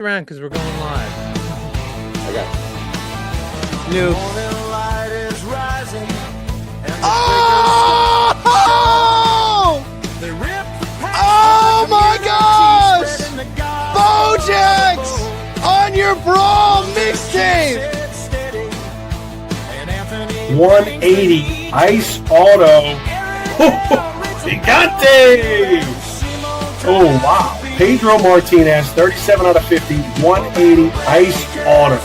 around because we're going live. I got it. New. Oh my gosh! Bojack's on your Brawl mixtape! 180 Ice Auto. Gigante! Oh, wow. Pedro Martinez, 37 out of 50, 180 Ice Auto.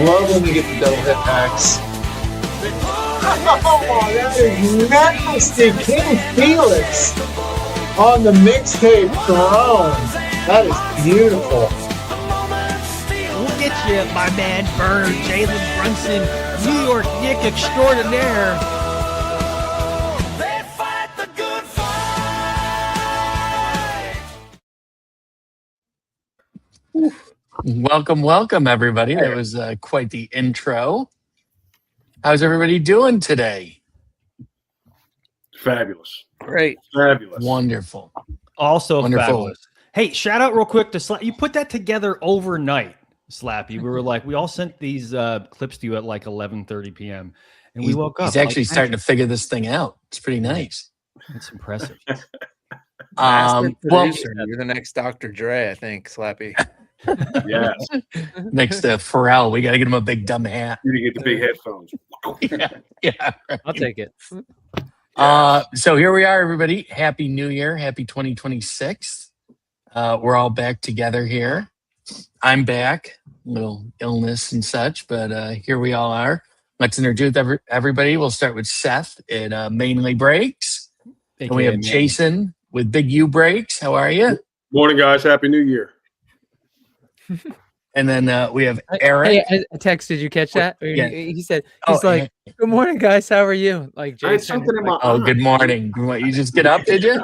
Love when you get the double hit packs. Oh, that is nasty. King Felix on the mixtape throne. That is beautiful. We'll get you, my man Burner, Jalen Brunson, New York Nick extraordinaire. They fight the good fight. Welcome, everybody. That was quite the intro. How's everybody doing today? Fabulous. Great. Fabulous. Wonderful. Also Wonderful. fabulous. Hey, shout out real quick to Slappy. You put that together overnight, Slappy. We were like, we all sent these clips to you at like 11:30 p.m. and we woke up. He's actually starting to figure this thing out. It's pretty nice. It's impressive. Well, You're the next Dr. Dre, I think, Slappy. Yes. next to Pharrell, we got to get him a big dumb hat. You get the big headphones. Yeah. I'll take it. So here we are, everybody. Happy New Year. Happy 2026. We're all back together here. I'm back. A little illness and such, but here we all are. Let's introduce everybody. We'll start with Seth at Mainely Breaks. And we have Jason with Big U Breaks. How are you? Morning, guys. Happy New Year. And then we have Eric. Hey, a text. Did you catch that? Yeah. He said, he's like, good morning, guys. How are you? Like, I had Jason. something in my Oh, eye. good morning. You just get up, did you?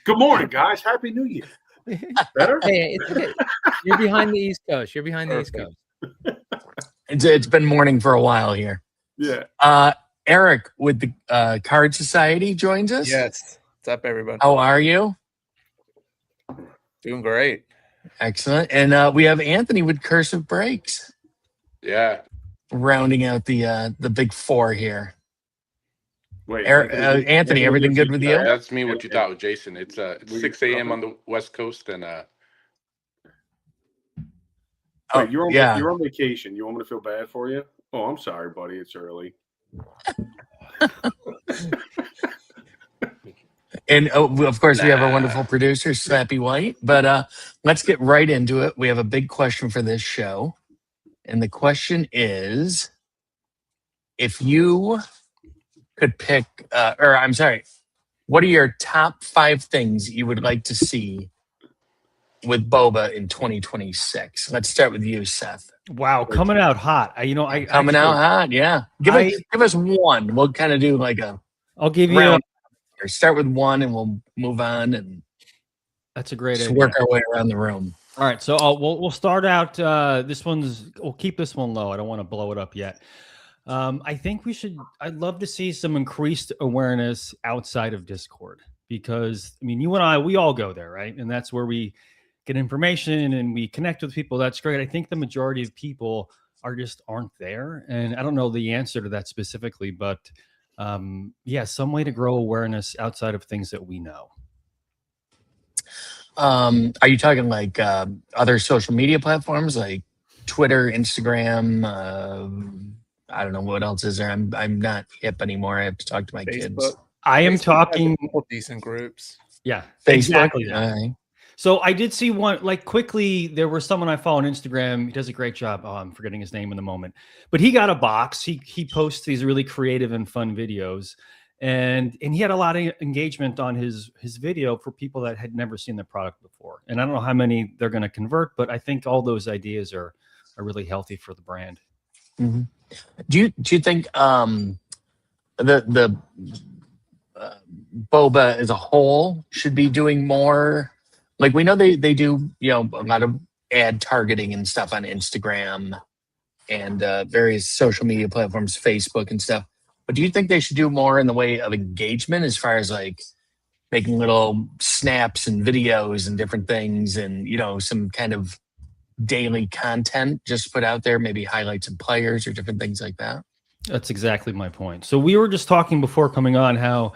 Good morning, guys. Happy New Year. Better? Hey, it's okay. You're behind the East Coast. You're behind the East Coast. It's been morning for a while here. Yeah. Eric with the Card Society joins us. Yes. What's up, everybody? How are you? Doing great. Excellent. And we have Anthony with Cursive Breaks, Yeah. rounding out the big four here. Wait. Anthony, everything good with you? That's me. What you thought with Jason? It's 6 a.m. on the West Coast, and Wait, you're on yeah. you're on vacation. You want me to feel bad for you? Oh, I'm sorry, buddy. It's early. And of course, we have our wonderful producer, Slappy White. But let's get right into it. We have a big question for this show. And the question is, if you could pick, what are your top 5 things you would like to see with Boba in 2026? Let's start with you, Seth. Wow, coming out hot. Coming out hot, yeah. Give us one. We'll kind of do like a I'll give you. round. Or start with one, and we'll move on and That's a great just idea. work our way around the room. All right, so we'll start out. We'll keep this one low. I don't want to blow it up yet. I think we should. I'd love to see some increased awareness outside of Discord because you and I, we all go there, right? And that's where we get information and we connect with people. That's great. I think the majority of people aren't there, and I don't know the answer to that specifically, but some way to grow awareness outside of things that we know. Are you talking like other social media platforms like Twitter, Instagram? I don't know what else is there. I'm not hip anymore. I have to talk to my kids. I am talking Decent groups. Yeah, Facebook. exactly. Right. So I did see one, like quickly, there was someone I follow on Instagram. He does a great job. Oh, I'm forgetting his name in the moment, but he got a box. He posts these really creative and fun videos, and he had a lot of engagement on his video for people that had never seen the product before. And I don't know how many they're going to convert, but I think all those ideas are really healthy for the brand. Mm-hmm. Do you think the Boba as a whole should be doing more? Like we know they do, a lot of ad targeting and stuff on Instagram and various social media platforms, Facebook and stuff. But do you think they should do more in the way of engagement as far as like making little snaps and videos and different things, and some kind of daily content just put out there, maybe highlights of players or different things like that. That's exactly my point. So we were just talking before coming on how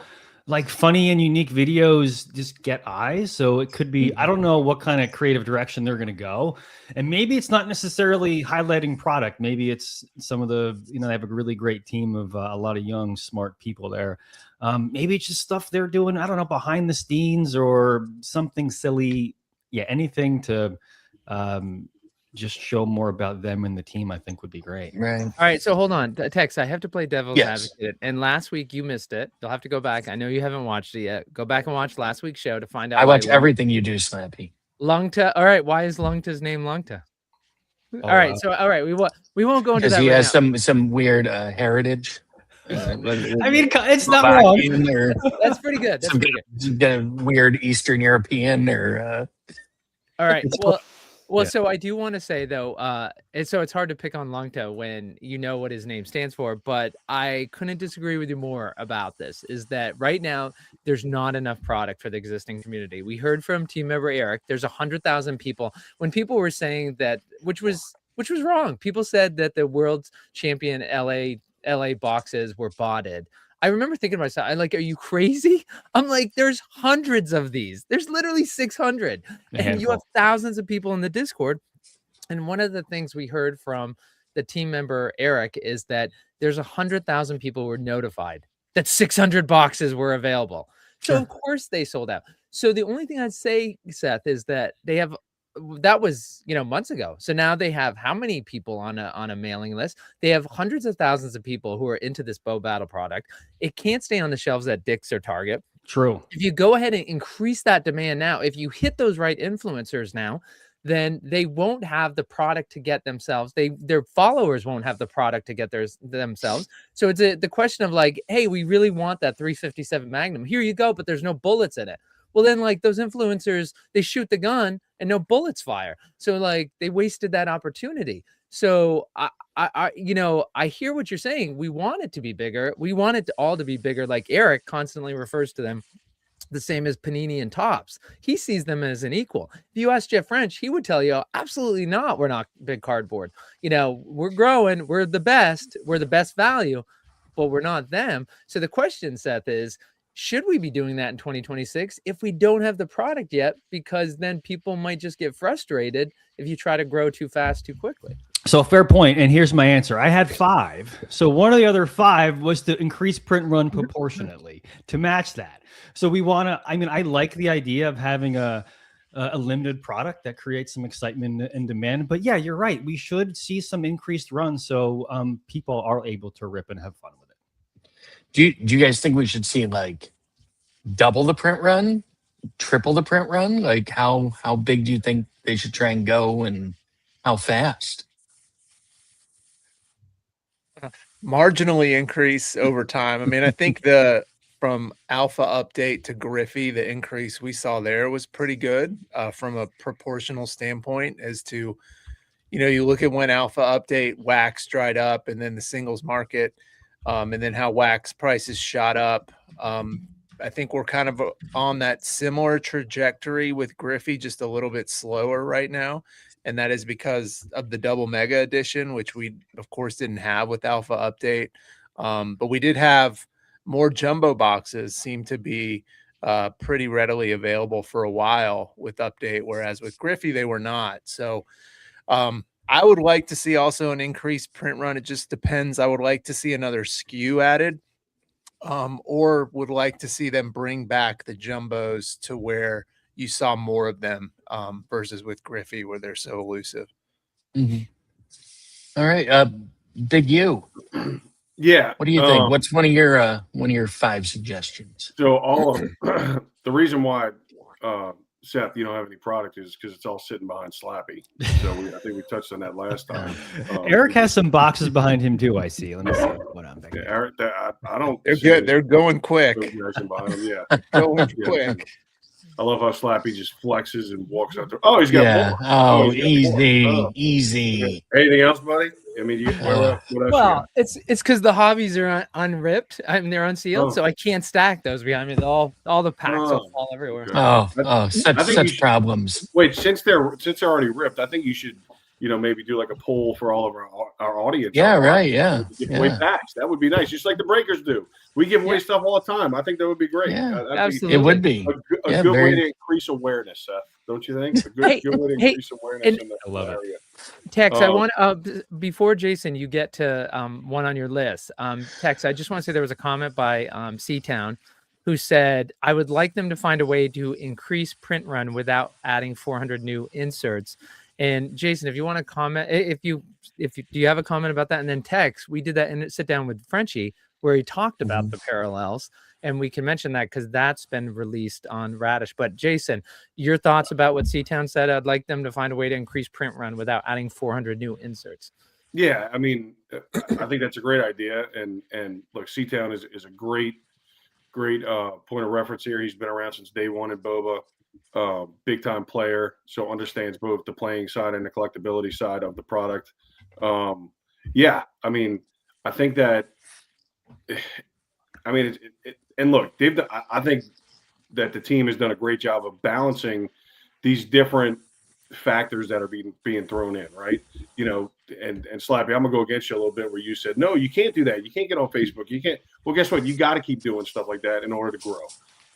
like funny and unique videos just get eyes. So it could be, I don't know what kind of creative direction they're going to go. And maybe it's not necessarily highlighting product. Maybe it's some of the, they have a really great team of a lot of young, smart people there. Maybe it's just stuff they're doing, I don't know, behind the scenes or something silly. Yeah, anything to just show more about them and the team, I think would be great. Right. All right, so hold on. Tex, I have to play devil's advocate. And last week you missed it. You'll have to go back. I know you haven't watched it yet. Go back and watch last week's show to find out. I watch everything you do, Slappy. Lungta. All right, why is Lungta's name Lungta? All right, so we won't go into that. Because he right has now. some weird heritage. I mean, it's not wrong. That's pretty good. That's pretty good. Weird Eastern European or. All right. Well, so I do want to say though, so it's hard to pick on Lungta when you know what his name stands for, but I couldn't disagree with you more about this. Is that right now there's not enough product for the existing community. We heard from team member Eric. There's 100,000 people. When people were saying that, which was wrong. People said that the world champion LA boxes were botted. I remember thinking to myself, I'm like, are you crazy? I'm like, there's hundreds of these. There's literally 600. And you have thousands of people in the Discord. And one of the things we heard from the team member, Eric, is that there's 100,000 people who were notified that 600 boxes were available. So of course they sold out. So the only thing I'd say, Seth, is that they have, that was months ago. So now they have how many people on a mailing list? They have hundreds of thousands of people who are into this bow battle product. It can't stay on the shelves at Dick's or Target. True. If you go ahead and increase that demand now, if you hit those right influencers now, then they won't have the product to get themselves. Their followers won't have the product to get themselves. So it's the question of like, hey, we really want that 357 Magnum. Here you go, but there's no bullets in it. Well, then like those influencers, they shoot the gun and no bullets fire. So like they wasted that opportunity. So I hear what you're saying. We want it to be bigger. We want it all to be bigger. Like Eric constantly refers to them the same as Panini and Topps. He sees them as an equal. If you ask Jeff French, he would tell you, absolutely not. We're not big cardboard. We're growing. We're the best value, but we're not them. So the question, Seth, is, should we be doing that in 2026 if we don't have the product yet? Because then people might just get frustrated if you try to grow too fast, too quickly. So fair point. And here's my answer. I had 5. So one of the other 5 was to increase print run proportionately to match that. So we want to, I like the idea of having a limited product that creates some excitement and demand. But yeah, you're right. We should see some increased runs so people are able to rip and have fun with it. Do you guys think we should see like double the print run, triple the print run? Like how big do you think they should try and go, and how fast? Marginally increase over time. I mean, I think from Alpha Update to Griffey, the increase we saw there was pretty good from a proportional standpoint as to, you look at when Alpha Update wax dried up and then the singles market, and then how wax prices shot up. I think we're kind of on that similar trajectory with Griffey, just a little bit slower right now. And that is because of the double mega edition, which we of course didn't have with Alpha Update. But we did have more jumbo boxes seem to be pretty readily available for a while with Update, whereas with Griffey, they were not. So I would like to see also an increased print run. It just depends. I would like to see another SKU added, or would like to see them bring back the jumbos to where you saw more of them versus with Griffey where they're so elusive. Mm-hmm. All right. Big U. Yeah. What do you think? What's one of your 5 suggestions? So all of them, the reason why, Seth, you don't have any product is because it's all sitting behind Slappy. So I think we touched on that last time. Eric has some boxes behind him too. I see. Let me see what I'm thinking. Yeah, Eric, I don't. They're good. They're going quick. Behind him, yeah. Going quick. I love how Slappy just flexes and walks out there. Oh, he's got Yeah. more. Oh, He's got more. easy, Oh. easy. Anything else, buddy? I mean, what else you Well, got? it's because the hobbies are unripped. I mean, they're unsealed, Oh. so I can't stack those behind me. All the packs will Oh, fall everywhere. okay. Oh, I think you such should- problems. Wait, since they're already ripped, I think you should, maybe do like a poll for all of our audience. Yeah, Our right. audience Yeah. to give away packs. That would be nice, just like the Breakers do. We give away stuff all the time. I think that would be great. Yeah, That'd absolutely. It would be. a Yeah, good way very- to increase awareness, Seth. Don't you think? A good, Hey, good way to hey, increase awareness in the I love it. area. Tex, I want before Jason, you get to one on your list. Tex, I just want to say there was a comment by C-Town who said, "I would like them to find a way to increase print run without adding 400 new inserts." And Jason, if you want to comment, if you do you have a comment about that? And then Tex, we did that in sit down with Frenchie where he talked about the parallels, and we can mention that because that's been released on Radish. But Jason, your thoughts about what C-Town said? I'd like them to find a way to increase print run without adding 400 new inserts. Yeah, I mean, I think that's a great idea. And look, C-Town is a great point of reference here. He's been around since day one in Boba. Big time player, so understands both the playing side and the collectability side of the product. Yeah, I mean, I think that, I mean, and look, I think that the team has done a great job of balancing these different factors that are being thrown in, right? And Slappy, I'm gonna go against you a little bit where you said, no, you can't do that. You can't get on Facebook. You can't. Well, guess what? You got to keep doing stuff like that in order to grow.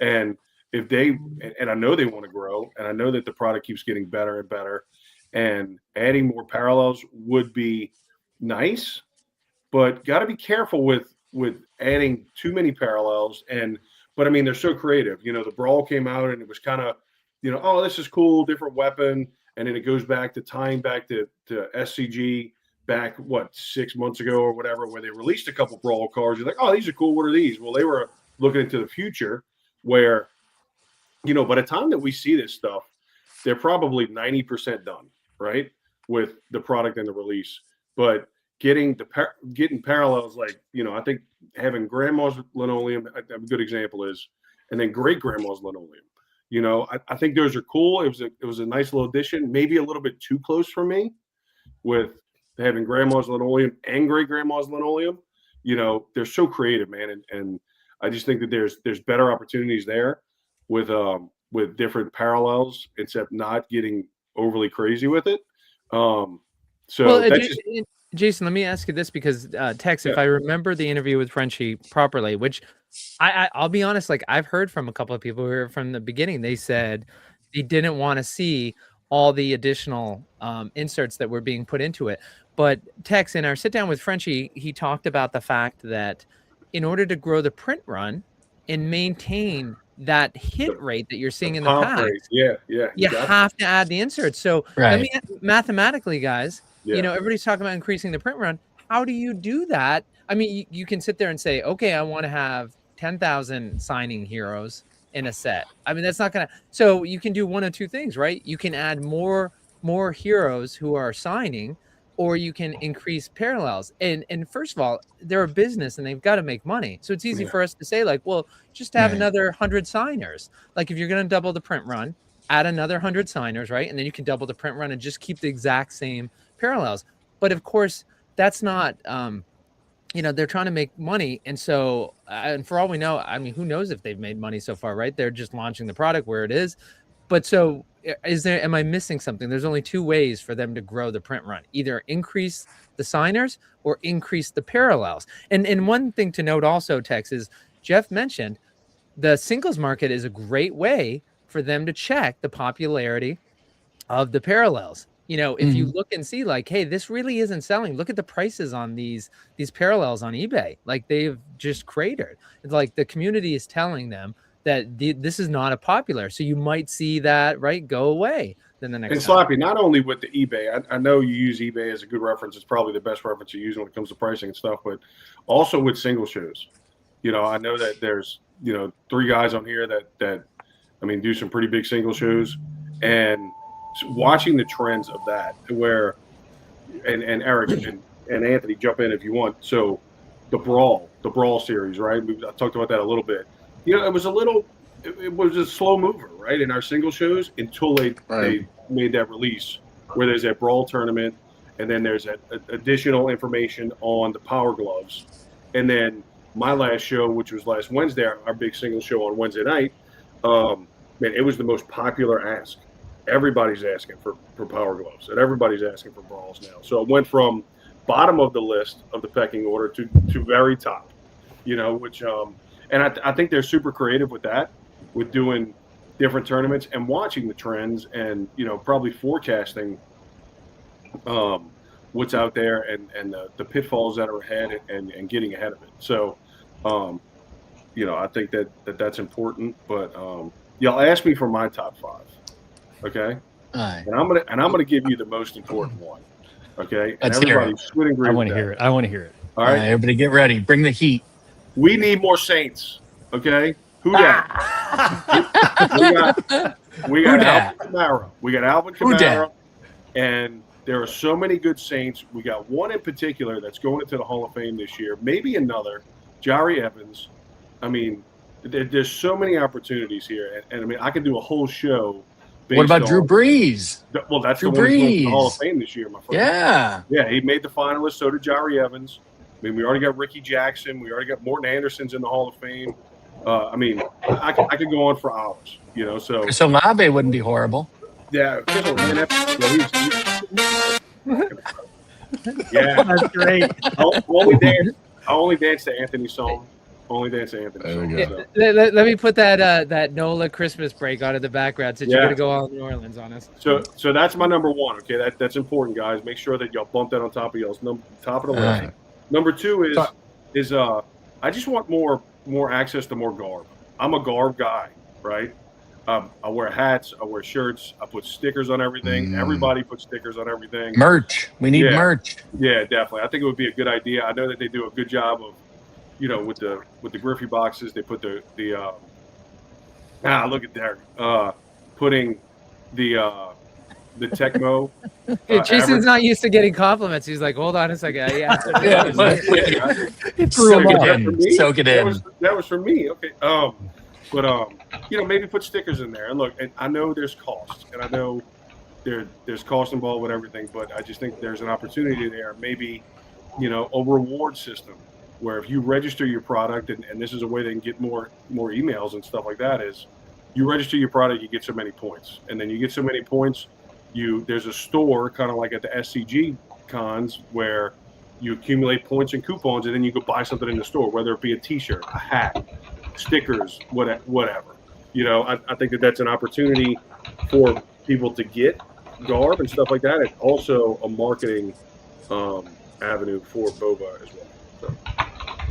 And if they, and I know they want to grow, and I know that the product keeps getting better and better, and adding more parallels would be nice, but got to be careful with adding too many parallels. But I mean, they're so creative. The Brawl came out and it was kind of, oh, this is cool, different weapon, and then it goes back to tying back to SCG back 6 months ago or whatever, where they released a couple Brawl cards. You're like, oh, these are cool. What are these? Well, they were looking into the future where, by the time that we see this stuff, they're probably 90% done, right, with the product and the release. But getting parallels, like, I think having grandma's linoleum, a good example is, and then great grandma's linoleum. I think those are cool. It was a nice little addition, maybe a little bit too close for me with having grandma's linoleum and great grandma's linoleum. They're so creative, man. And I just think that there's better opportunities there with different parallels, except not getting overly crazy with it. Jason, let me ask you this, because Tex, if I remember the interview with Frenchie properly, which I'll be honest, like I've heard from a couple of people who are from the beginning, they said they didn't want to see all the additional inserts that were being put into it. But Tex, in our sit down with Frenchie, he talked about the fact that in order to grow the print run and maintain that hit rate that you're seeing in the past, you have to add the inserts. So I mean, mathematically, guys, everybody's talking about increasing the print run. How do you do that? I mean, you can sit there and say, okay, I want to have 10,000 signing heroes in a set. I mean, that's not going to, so you can do one of two things, right? You can add more heroes who are signing, or you can increase parallels. And first of all, they're a business and they've got to make money. So it's easy for us to say, like, well, just have another 100 signers. Like, if you're going to double the print run, add another 100 signers, right? And then you can double the print run and just keep the exact same parallels. But of course, that's not, they're trying to make money. And so, and for all we know, I mean, who knows if they've made money so far, right? They're just launching the product where it is. But so am I missing something? There's only two ways for them to grow the print run: either increase the signers or increase the parallels. And one thing to note also, Tex, is Jeff mentioned the singles market is a great way for them to check the popularity of the parallels. If you look and see, like, hey, this really isn't selling. Look at the prices on these parallels on eBay. Like, they've just cratered. It's like the community is telling them that this is not a popular. So you might see that, right, go away then the next And time. Slappy, not only with the eBay, I know you use eBay as a good reference. It's probably the best reference you use when it comes to pricing and stuff, but also with single shows. I know that there's, 3 guys on here that I mean, do some pretty big single shows, and watching the trends of that, where, and Eric and Anthony, jump in if you want. So the Brawl series, right? I talked about that a little bit. It was a little it was a slow mover, right, in our single shows until they made that release where there's a brawl tournament, and then there's additional information on the Power Gloves, and then my last show, which was last Wednesday, our big single show on Wednesday night, man, it was the most popular ask. Everybody's asking for Power Gloves, and everybody's asking for brawls now. So it went from bottom of the list of the pecking order to very top, which and I think they're super creative with that, with doing different tournaments and watching the trends and probably forecasting what's out there and the pitfalls that are ahead and getting ahead of it. So I think that's important. But y'all asked me for my top 5, okay? Right. And I'm gonna give you the most important one, okay? And Let's hear everybody it. should agree. I want to hear it. I want to hear it. All right, everybody, get ready. Bring the heat. we need more Saints, okay? Who dat? we got Alvin Kamara. We got Alvin Kamara, and there are so many good Saints. We got one in particular that's going into the Hall of Fame this year. Maybe another, Jari Evans. I mean, there's so many opportunities here, and I mean, I could do a whole show. What about Drew Brees? Well, that's Drew the one who's going to Brees. the Hall of Fame this year, my friend. Yeah, he made the finalists. So did Jari Evans. I mean, we already got Ricky Jackson. We already got Morton Anderson's in the Hall of Fame. I mean, I could go on for hours. So Olave wouldn't be horrible. Yeah, yeah, That's great. I only dance to Anthony's song. Only dance to Anthony's song. So. Let me put that NOLA Christmas break on in the background since you're gonna go all New Orleans on us. So that's my number 1. Okay, that's important, guys. Make sure that y'all bump that on top of y'all's top of the list. Right. Number 2 is I just want more access to more garb. I'm a garb guy, right? I wear hats, I wear shirts, I put stickers on everything. Everybody puts stickers on everything. Merch. We need merch. Yeah, definitely. I think it would be a good idea. I know that they do a good job of, with the Griffey boxes. They put the look at there, putting the Tecmo. Jason's not used to getting compliments. He's like, hold on a second. Soak it in. That was for me. Okay. But maybe put stickers in there. And look, and I know there's cost, and I know there's cost involved with everything, but I just think there's an opportunity there. Maybe, a reward system where if you register your product, and this is a way they can get more emails and stuff like that, is you register your product, you get so many points, and then you get so many points. There's a store kind of like at the SCG cons where you accumulate points and coupons, and then you go buy something in the store, whether it be a T-shirt, a hat, stickers, whatever. I think that's an opportunity for people to get garb and stuff like that, and also a marketing avenue for Boba as well. So.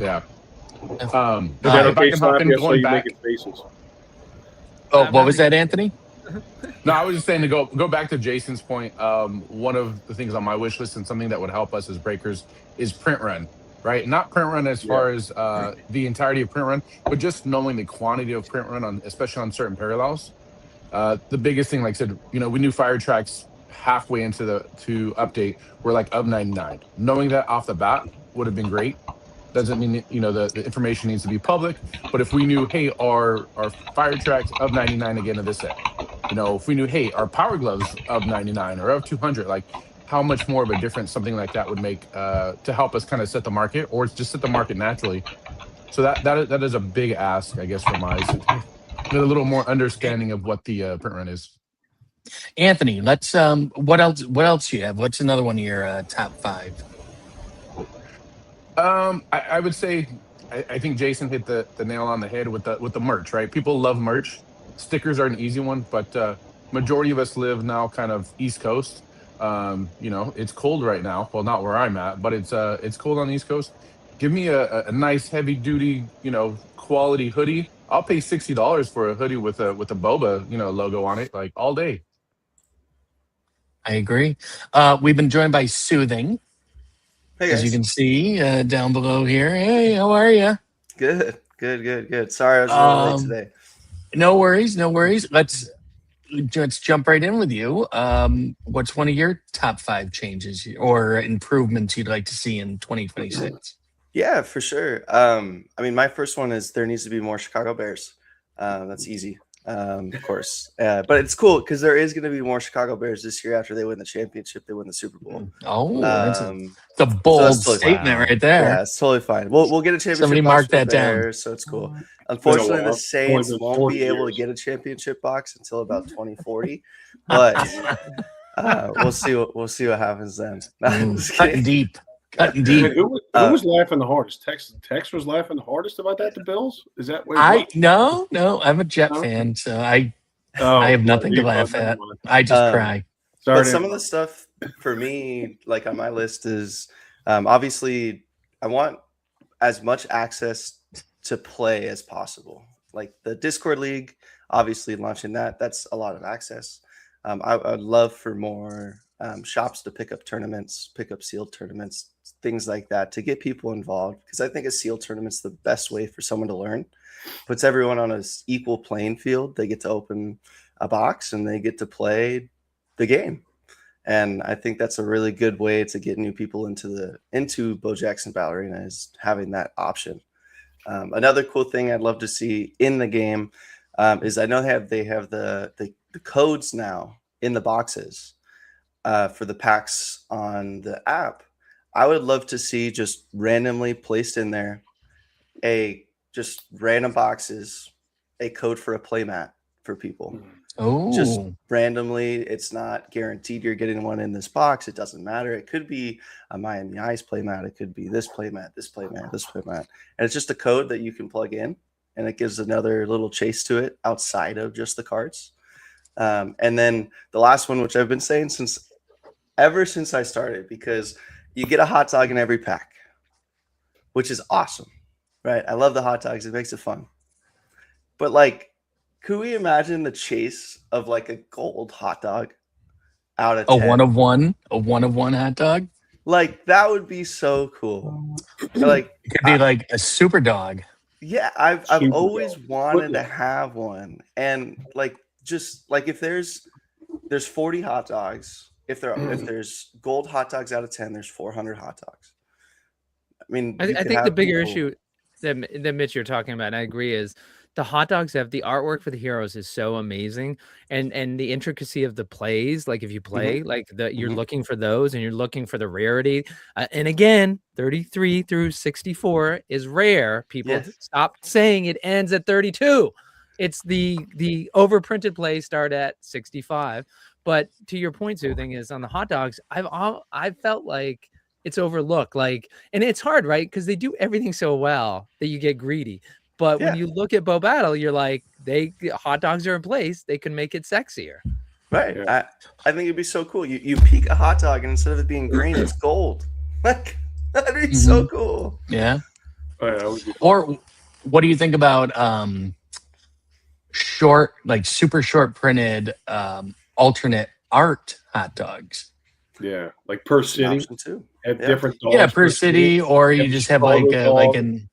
Yeah. Is that okay, Slappy? I saw you making faces. Oh, what was that, Anthony? No, I was just saying to go back to Jason's point. One of the things on my wish list and something that would help us as breakers is print run, right? Not print run as far as the entirety of print run, but just knowing the quantity of print run especially on certain parallels. The biggest thing, like I said, we knew fire tracks halfway into to update were like of 99. Knowing that off the bat would have been great. Doesn't mean the information needs to be public, but if we knew, hey, our fire tracks of 99 again of this set, if we knew, hey, our power gloves of 99 or of 200, like how much more of a difference something like that would make to help us kind of set the market, or just set the market naturally. So that is a big ask, I guess, from us. Get a little more understanding of what the print run is. Anthony, let's what else do you have? What's another one of your top 5? I would say I think Jason hit the nail on the head with the merch, right? People love merch. Stickers are an easy one, but majority of us live now kind of East Coast. It's cold right now. Well, not where I'm at, but it's cold on the East Coast. Give me a nice heavy duty, quality hoodie. I'll pay $60 for a hoodie with a Boba, logo on it, like all day. I agree. We've been joined by Soothing. Hey guys. As you can see down below here. Hey, how are you? Good. Sorry, I was a little late today. No worries. Let's jump right in with you. What's one of your top 5 changes or improvements you'd like to see in 2026? Yeah, for sure. My first one is there needs to be more Chicago Bears. That's easy. Of course. But it's cool because there is going to be more Chicago Bears this year after they win the championship. They win the Super Bowl. Oh, that's a Um, bold totally statement fine. right there. Yeah, it's totally fine. We'll get a championship. Somebody box mark for the that down. Bears, so it's cool. Unfortunately, the Saints been won't 40 be able to years. get a championship box until about 2040. But we'll see what happens then. No, I'm just Cutting kidding. deep. Cutting I deep. mean, who was laughing the hardest? Tex was laughing the hardest about that. The Bills? Is that what? No, I'm a Jet No? fan, so I Oh, have nothing to well, laugh never at. mind. I just cry. Sorry But to some of the interrupt. stuff for me, like on my list, is obviously I want as much access to play as possible. Like the Discord League, obviously launching that's a lot of access. I'd love for more shops to pick up tournaments, pick up sealed tournaments, things like that to get people involved. Because I think a sealed tournament's the best way for someone to learn. Puts everyone on an equal playing field. They get to open a box and they get to play the game. And I think that's a really good way to get new people into Bo Jackson Ballerina is having that option. Another cool thing I'd love to see in the game is I know they have the codes now in the boxes for the packs on the app. I would love to see just randomly placed in there just random boxes, a code for a playmat for people. Oh, Just randomly, it's not guaranteed you're getting one in this box. It doesn't matter. It could be a Miami Ice playmat. It could be this playmat, this playmat, this playmat. And it's just a code that you can plug in, and it gives another little chase to it outside of just the cards. And then the last one, which I've been saying ever since I started, because you get a hot dog in every pack, which is awesome, right? I love the hot dogs. It makes it fun. But like, could we imagine the chase of like a gold hot dog out of 10? a one of one hot dog. Like that would be so cool. Like It could be like a super dog. Yeah, I've Super always dog. wanted to have one, and like just like if there's 40 hot dogs, if there's gold hot dogs out of 10, there's 400 hot dogs. I mean, I think the bigger issue that Mitch you're talking about, and I agree, is the hot dogs have the artwork for the heroes is so amazing, and the intricacy of the plays. Like if you play, like you're looking for those, and you're looking for the rarity. And again, 33 through 64 is rare. People stop saying it ends at 32. It's the overprinted plays start at 65. But to your point, Sue, thing is on the hot dogs, I've felt like it's overlooked. Like, and it's hard, right? Because they do everything so well that you get greedy. But when you look at Bo Battle, you're like, hot dogs are in place. They can make it sexier. Right. Yeah. I think it'd be so cool. You peek a hot dog, and instead of it being green, it's gold. Like that'd be so cool. Yeah. Oh, yeah, that would be Or what do you think about short, like super short printed alternate art hot dogs? Yeah, like per city too. Have different dogs. Yeah, per city, or you just have like an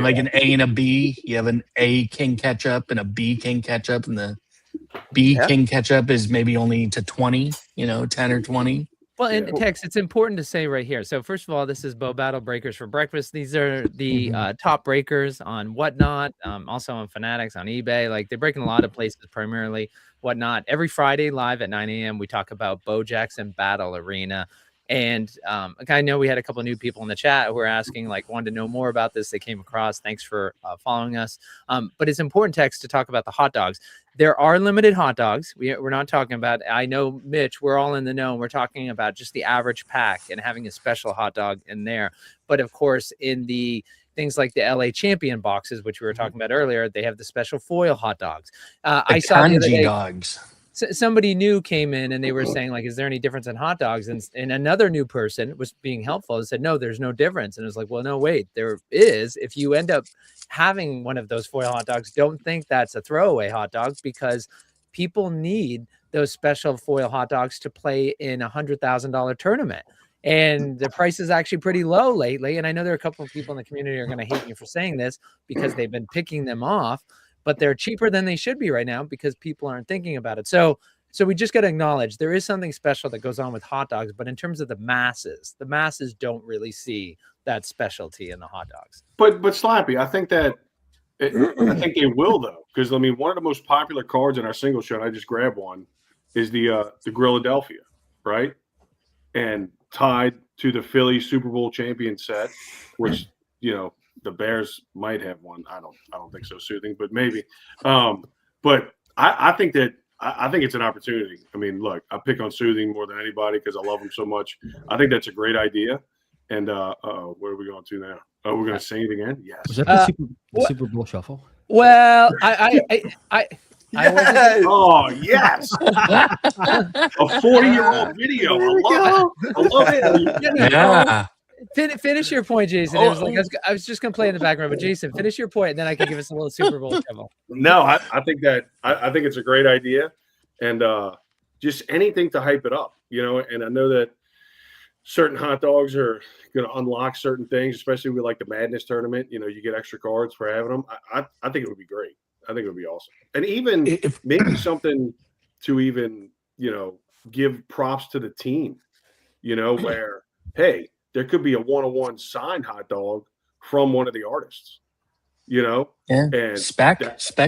like an A and a B. You have an A King Ketchup and a B King Ketchup, and the B King Ketchup is maybe only to 20, 10 or 20. Well, and Tex, it's important to say right here. So first of all, this is Bo Battle Breakers for Breakfast. These are the top breakers on Whatnot, also on Fanatics, on eBay. Like they're breaking a lot of places, primarily Whatnot. Every Friday live at 9 a.m. we talk about Bo Jackson Battle Arena. And I know we had a couple of new people in the chat who were asking, like, wanted to know more about this. They came across. Thanks for following us. But it's important, Tex, to talk about the hot dogs. There are limited hot dogs. We're not talking about, I know, Mitch, we're all in the know. We're talking about just the average pack and having a special hot dog in there. But of course, in the things like the LA Champion boxes, which we were talking about earlier, they have the special foil hot dogs. I saw the other day, dogs. Somebody new came in and they were saying, like, is there any difference in hot dogs? And another new person was being helpful and said, no, there's no difference. And it was like, well, no, wait, there is. If you end up having one of those foil hot dogs, don't think that's a throwaway hot dog, because people need those special foil hot dogs to play in $100,000 tournament. And the price is actually pretty low lately. And I know there are a couple of people in the community who are going to hate me for saying this because they've been picking them off, but they're cheaper than they should be right now because people aren't thinking about it. So we just got to acknowledge there is something special that goes on with hot dogs, but in terms of the masses don't really see that specialty in the hot dogs. But Slappy, I think that I think they will though, because I mean, one of the most popular cards in our single show, and I just grabbed one, is the Grilladelphia, right? And tied to the Philly Super Bowl champion set, which the Bears might have one. I don't think so, Soothing, but maybe. But I think that I think it's an opportunity. I mean, look, I pick on Soothing more than anybody because I love him so much. I think that's a great idea. And where are we going to now? Oh, we're going to sing it again? Yes. Was that the Super Bowl shuffle? Well, I Oh, yes. A 40-year-old video. I love it. Yeah. Finish your point, Jason. It was like, I was just going to play in the background, but Jason, finish your point, and then I can give us a little Super Bowl shuffle. No, I think that I think it's a great idea, and just anything to hype it up, And I know that certain hot dogs are going to unlock certain things, especially with like the Madness tournament. You get extra cards for having them. I think it would be great. I think it would be awesome, and even if maybe something to even give props to the team. Where hey, there could be a one-on-one signed hot dog from one of the artists. Yeah. And Spec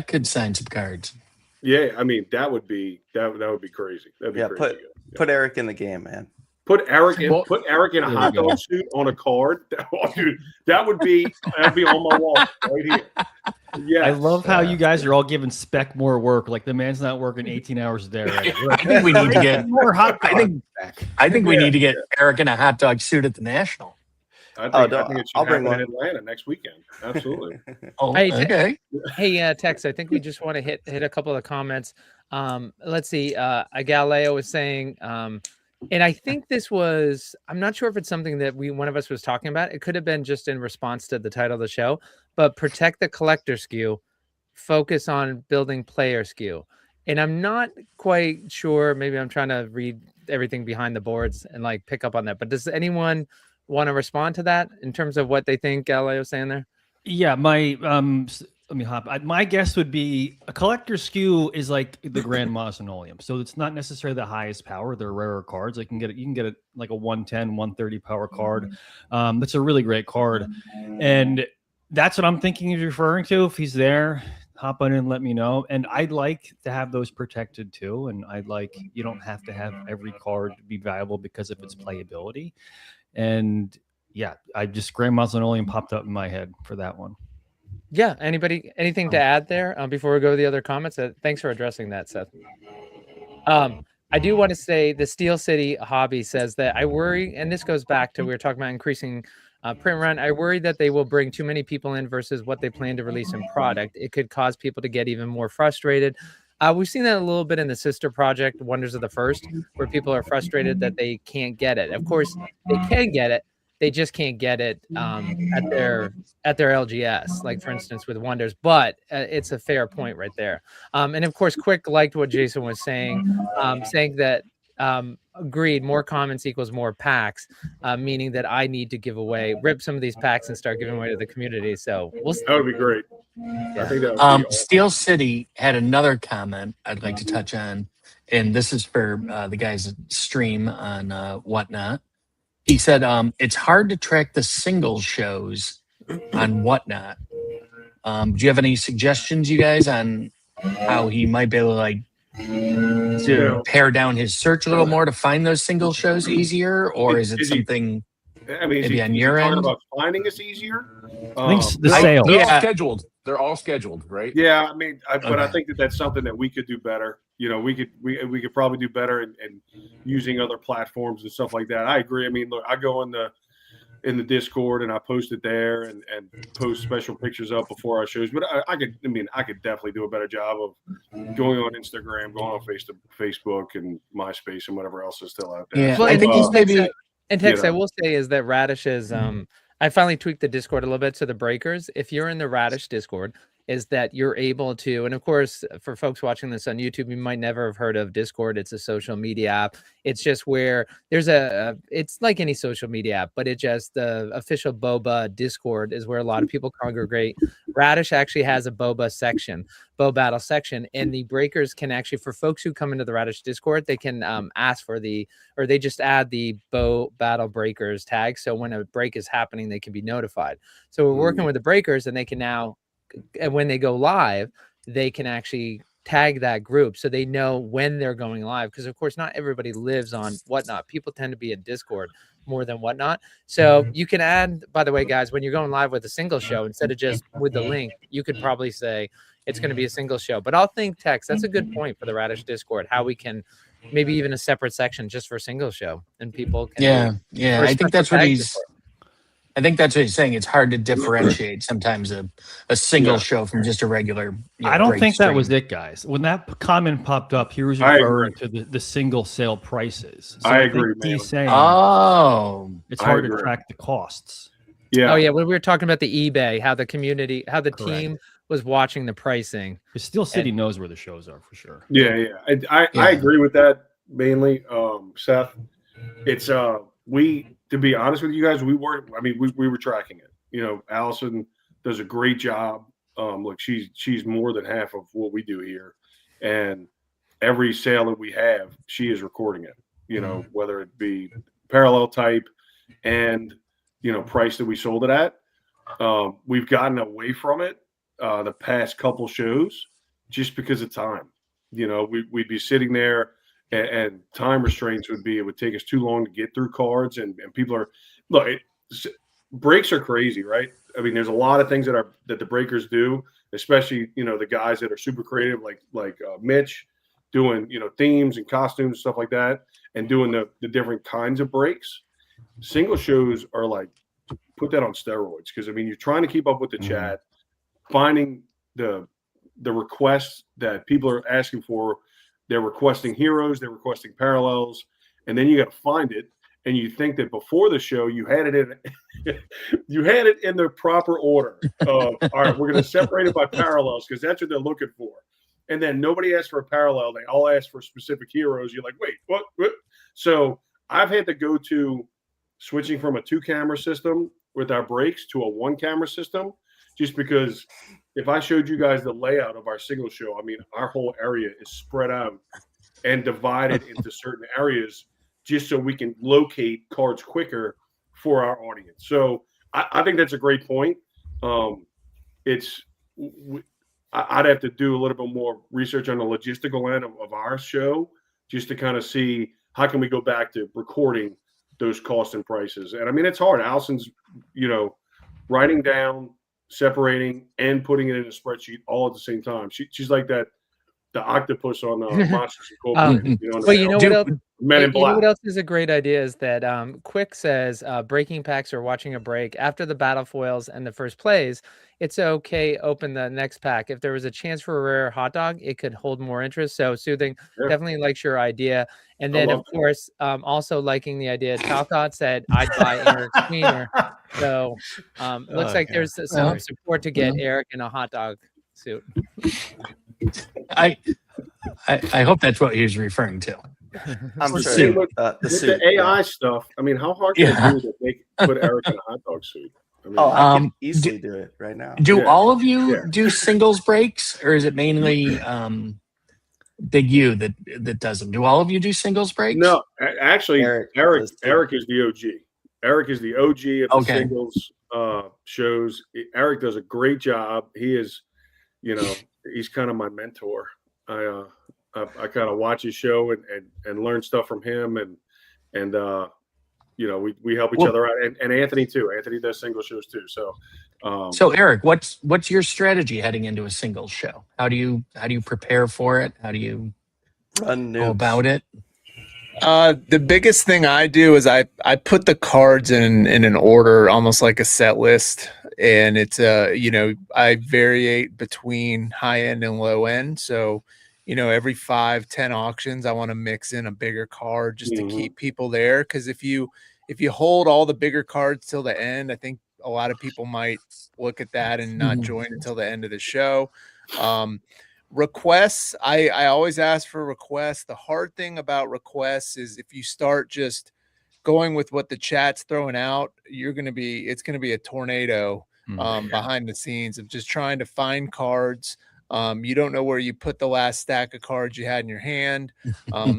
could sign some cards. Yeah, I mean that would be crazy. That'd be crazy. Put Eric in the game, man. Put Eric in a hot dog suit on a card. Dude, that'd be on my wall right here. Yeah, I love how you guys are all giving Spec more work. Like the man's not working 18 hours a day. Right? I think we need to get more hot dogs. I think we need to get Eric in a hot dog suit at the National. I think it should happen in Atlanta next weekend. Absolutely. Okay. Hey, Tex, I think we just want to hit a couple of comments. Let's see. Galileo was saying, and I think this was, I'm not sure if it's something that one of us was talking about. It could have been just in response to the title of the show, but protect the collector SKU, focus on building player SKU. And I'm not quite sure. Maybe I'm trying to read everything behind the boards and like pick up on that. But does anyone want to respond to that in terms of what they think Galileo's saying there? Yeah, let me hop. My guess would be a collector SKU is like the Grand Mausoleum. So it's not necessarily the highest power. They're rarer cards. You can get it like a 110, 130 power card. That's a really great card. And that's what I'm thinking he's referring to. If he's there, hop on in and let me know. And I'd like to have those protected too. And you don't have to have every card be valuable because of its playability. And yeah, Grand Mausoleum popped up in my head for that one. Yeah. Anything to add there before we go to the other comments? Thanks for addressing that, Seth. I do want to say the Steel City Hobby says that I worry, and this goes back to we were talking about increasing print run. I worry that they will bring too many people in versus what they plan to release in product. It could cause people to get even more frustrated. We've seen that a little bit in the sister project, Wonders of the First, where people are frustrated that they can't get it. Of course, they can get it. They just can't get it at their LGS, like for instance with Wonders. But it's a fair point right there. And of course, Quick liked what Jason was saying, saying that agreed, more comments equals more packs, meaning that I need to rip some of these packs and start giving away to the community. So that would be great. Yeah. I think that would be awesome. Steel City had another comment I'd like to touch on, and this is for the guys' stream on Whatnot. He said, it's hard to track the single shows on Whatnot. Do you have any suggestions, you guys, on how he might be able to pare down his search a little more to find those single shows easier? Or is it something maybe on your end? About finding us easier? I think the sale. They're all scheduled. They're all scheduled, right? Yeah, I mean, but I think that's something that we could do better. We could probably do better in using other platforms and stuff like that. I agree. I mean, look, I go in the Discord and I post it there and post special pictures up before our shows. But I could definitely do a better job of going on Instagram, going on Facebook and MySpace and whatever else is still out there. Yeah, well, I think he's maybe. And Tex, I will say is that Radish is I finally tweaked the Discord a little bit to the breakers. If you're in the Radish Discord, is that you're able to, and of course, for folks watching this on YouTube, you might never have heard of Discord. It's a social media app. It's just where there's it's like any social media app, but it just, the official Boba Discord is where a lot of people congregate. Radish actually has a Boba section, Bo Battle section, and the breakers can actually, for folks who come into the Radish Discord, they can ask for or they just add the Bo Battle Breakers tag. So when a break is happening, they can be notified. So we're working with the breakers and they can now and when they go live, they can actually tag that group so they know when they're going live. Because of course, not everybody lives on Whatnot. People tend to be in Discord more than Whatnot. So you can add, by the way, guys, when you're going live with a single show, instead of just with the link, you could probably say it's going to be a single show. But I'll think text. That's a good point for the Radish Discord, how we can maybe even a separate section just for single show, and people can yeah. I think that's what he's saying. It's hard to differentiate sometimes a single show from just a regular. I don't break think that was stream. it, guys. When that comment popped up, he was referring to the single sale prices. So I think agree, he's saying it's I hard to agree. track the costs. Oh yeah, when we were talking about the eBay, how the community, how the team was watching the pricing. Because Steel City knows where the shows are for sure. I agree with that mainly, Seth. It's to be honest with you guys, we were tracking it. You know, Allison does a great job. Look, she's more than half of what we do here, and every sale that we have, she is recording it. You know, whether it be parallel type and price that we sold it at. We've gotten away from it the past couple shows just because of time. We'd be sitting there and time restraints it would take us too long to get through cards, and people are breaks are crazy, right? I mean, there's a lot of things that the breakers do, especially the guys that are super creative like Mitch doing themes and costumes and stuff like that, and doing the different kinds of breaks. Single shows are like, put that on steroids, because I mean, you're trying to keep up with the chat, finding the requests that people are asking for. They're requesting heroes, they're requesting parallels, and then you got to find it. And you think that before the show you had it in the proper order. All right, we're going to separate it by parallels because that's what they're looking for. And then nobody asked for a parallel; they all asked for specific heroes. You're like, wait, what? So I've had to go to switching from a 2-camera system with our breaks to a 1-camera system, just because if I showed you guys the layout of our single show, I mean, our whole area is spread out and divided into certain areas, just so we can locate cards quicker for our audience. So I think that's a great point. I'd have to do a little bit more research on the logistical end of our show, just to kind of see how can we go back to recording those costs and prices. And I mean, it's hard. Allison's, writing down, separating, and putting it in a spreadsheet all at the same time. She's like the octopus on Monsters Incorporated. But you know what else? Men in Black. You know what else is a great idea is that Quick says breaking packs or watching a break after the battle foils and the first plays. It's okay. Open the next pack. If there was a chance for a rare hot dog, it could hold more interest. So Soothing definitely likes your idea. And then of course, also liking the idea. Talcott said I'd buy Eric Cleaner. So looks like there's some support to get Eric in a hot dog suit. I hope that's what he was referring to. I'm With sure. the AI stuff, I mean, how hard can it be to put Eric in a hot dog suit? I mean, I can easily do it right now. Do all of you do singles breaks, or is it mainly Big U that does them? Do all of you do singles breaks? No, actually, Eric is the OG. Eric is the OG of the singles shows. Eric does a great job. He is, he's kind of my mentor. I kind of watch his show and learn stuff from him, and we help each other out, and Anthony too. Anthony does single shows too. So Eric, what's your strategy heading into a singles show? How do you prepare for it? How do you go about it? The biggest thing I do is I put the cards in an order, almost like a set list, and it's I variate between high end and low end. So every 5-10 auctions, I want to mix in a bigger card just to keep people there. Because if you hold all the bigger cards till the end, I think a lot of people might look at that and not join until the end of the show. Requests, I always ask for requests. The hard thing about requests is if you start just going with what the chat's throwing out, it's going to be a tornado behind the scenes of just trying to find cards. You don't know where you put the last stack of cards you had in your hand.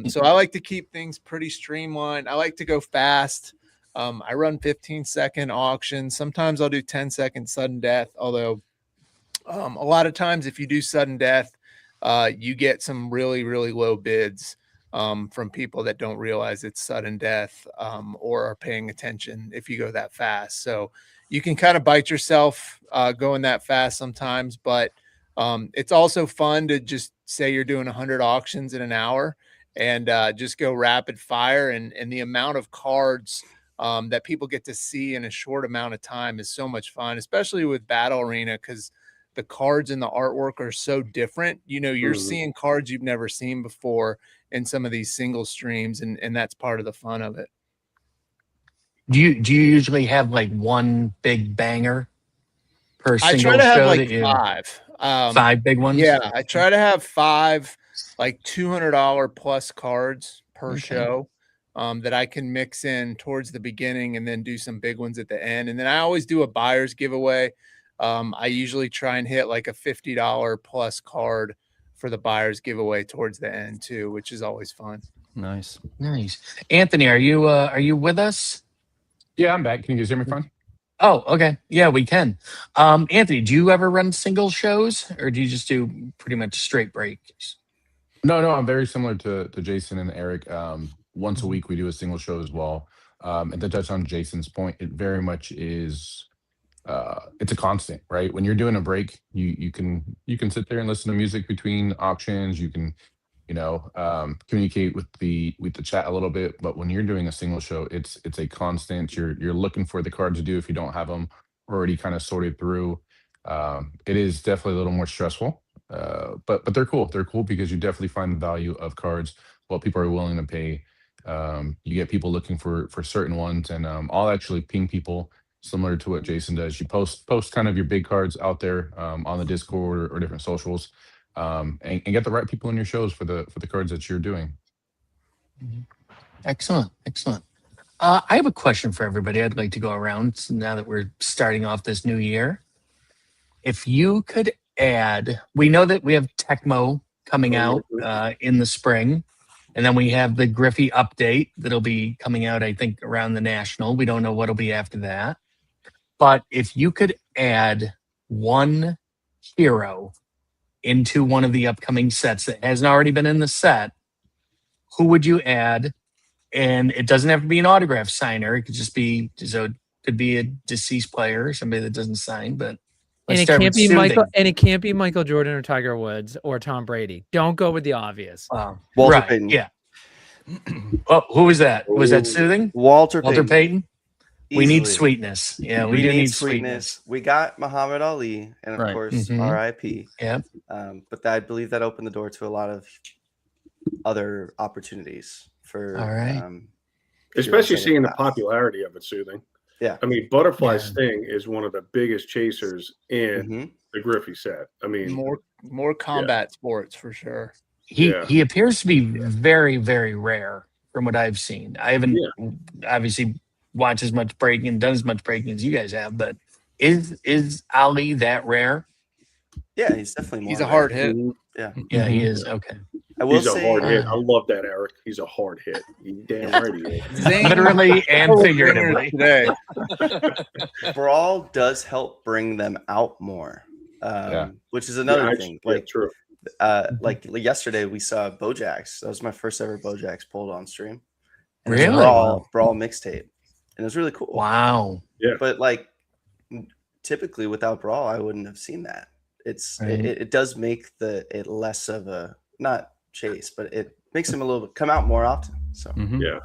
So I like to keep things pretty streamlined. I like to go fast. I run 15-second auctions. Sometimes I'll do 10-second sudden death, although A lot of times, if you do sudden death, you get some really, really low bids from people that don't realize it's sudden death or are paying attention if you go that fast. So you can kind of bite yourself going that fast sometimes, but it's also fun to just say you're doing 100 auctions in an hour and just go rapid fire. And the amount of cards that people get to see in a short amount of time is so much fun, especially with Battle Arena, because the cards and the artwork are so different. You know, you're seeing cards you've never seen before in some of these single streams, and that's part of the fun of it. Do you usually have like one big banger per I single try to have show like that you 5. 5 big ones? Yeah, I try to have 5 like $200 plus cards per Okay. show that I can mix in towards the beginning and then do some big ones at the end. And then I always do a buyer's giveaway. I usually try and hit like a $50 plus card for the buyer's giveaway towards the end too, which is always fun. Nice. Anthony, are you with us? Yeah, I'm back. Can you guys hear me fine? Oh, okay. Yeah, we can. Anthony, do you ever run single shows or do you just do pretty much straight breaks? No, I'm very similar to Jason and Eric. Once a week we do a single show as well. And to touch on Jason's point, it very much is it's a constant, right? When you're doing a break, you can sit there and listen to music between auctions. You can, communicate with the chat a little bit. But when you're doing a single show, it's a constant. You're looking for the cards to do if you don't have them already kind of sorted through. It is definitely a little more stressful. But they're cool. They're cool because you definitely find the value of cards, what people are willing to pay. You get people looking for certain ones, and I'll actually ping people similar to what Jason does. You post kind of your big cards out there on the Discord or different socials, and get the right people in your shows for the cards that you're doing. Excellent. I have a question for everybody. I'd like to go around now that we're starting off this new year. If you could add, we know that we have Tecmo coming out in the spring, and then we have the Griffey update that'll be coming out, I think, around the National. We don't know what'll be after that. But if you could add one hero into one of the upcoming sets that hasn't already been in the set, who would you add? And it doesn't have to be an autograph signer. It could just be, so it could be a deceased player or somebody that doesn't sign, but and it can't be Michael, and it can't be Michael Jordan or Tiger Woods or Tom Brady. Don't go with the obvious. Walter Payton. Yeah. Oh, who was that? Was that Soothing? Walter Payton? We need Easily. Sweetness. Yeah, we do need sweetness. We got Muhammad Ali, and of course, R.I.P. Yeah. But I believe that opened the door to a lot of other opportunities for. All right. Especially seeing the popularity of it, Soothing. Yeah. I mean, Butterfly Sting is one of the biggest chasers in the Griffey set. I mean, more combat sports for sure. He appears to be very, very rare from what I've seen. I haven't obviously watched as much breaking and done as much breaking as you guys have, but is Ali that rare? Yeah, he's definitely more. He's a hard hit. Yeah. Yeah, he is. Okay. I will he's say, a hard hit. I love that, Eric. He's a hard hit. You damn right he is. Literally and figuratively. Today. Brawl does help bring them out more, which is another thing. Like, true. Like yesterday, we saw Bojax. That was my first ever Bojax pulled on stream. And really? Brawl mixtape, and it was really cool. Wow. Yeah. But like, typically without Brawl, I wouldn't have seen that. It's it does make it less of a not chase, but it makes him a little bit come out more often. So yeah.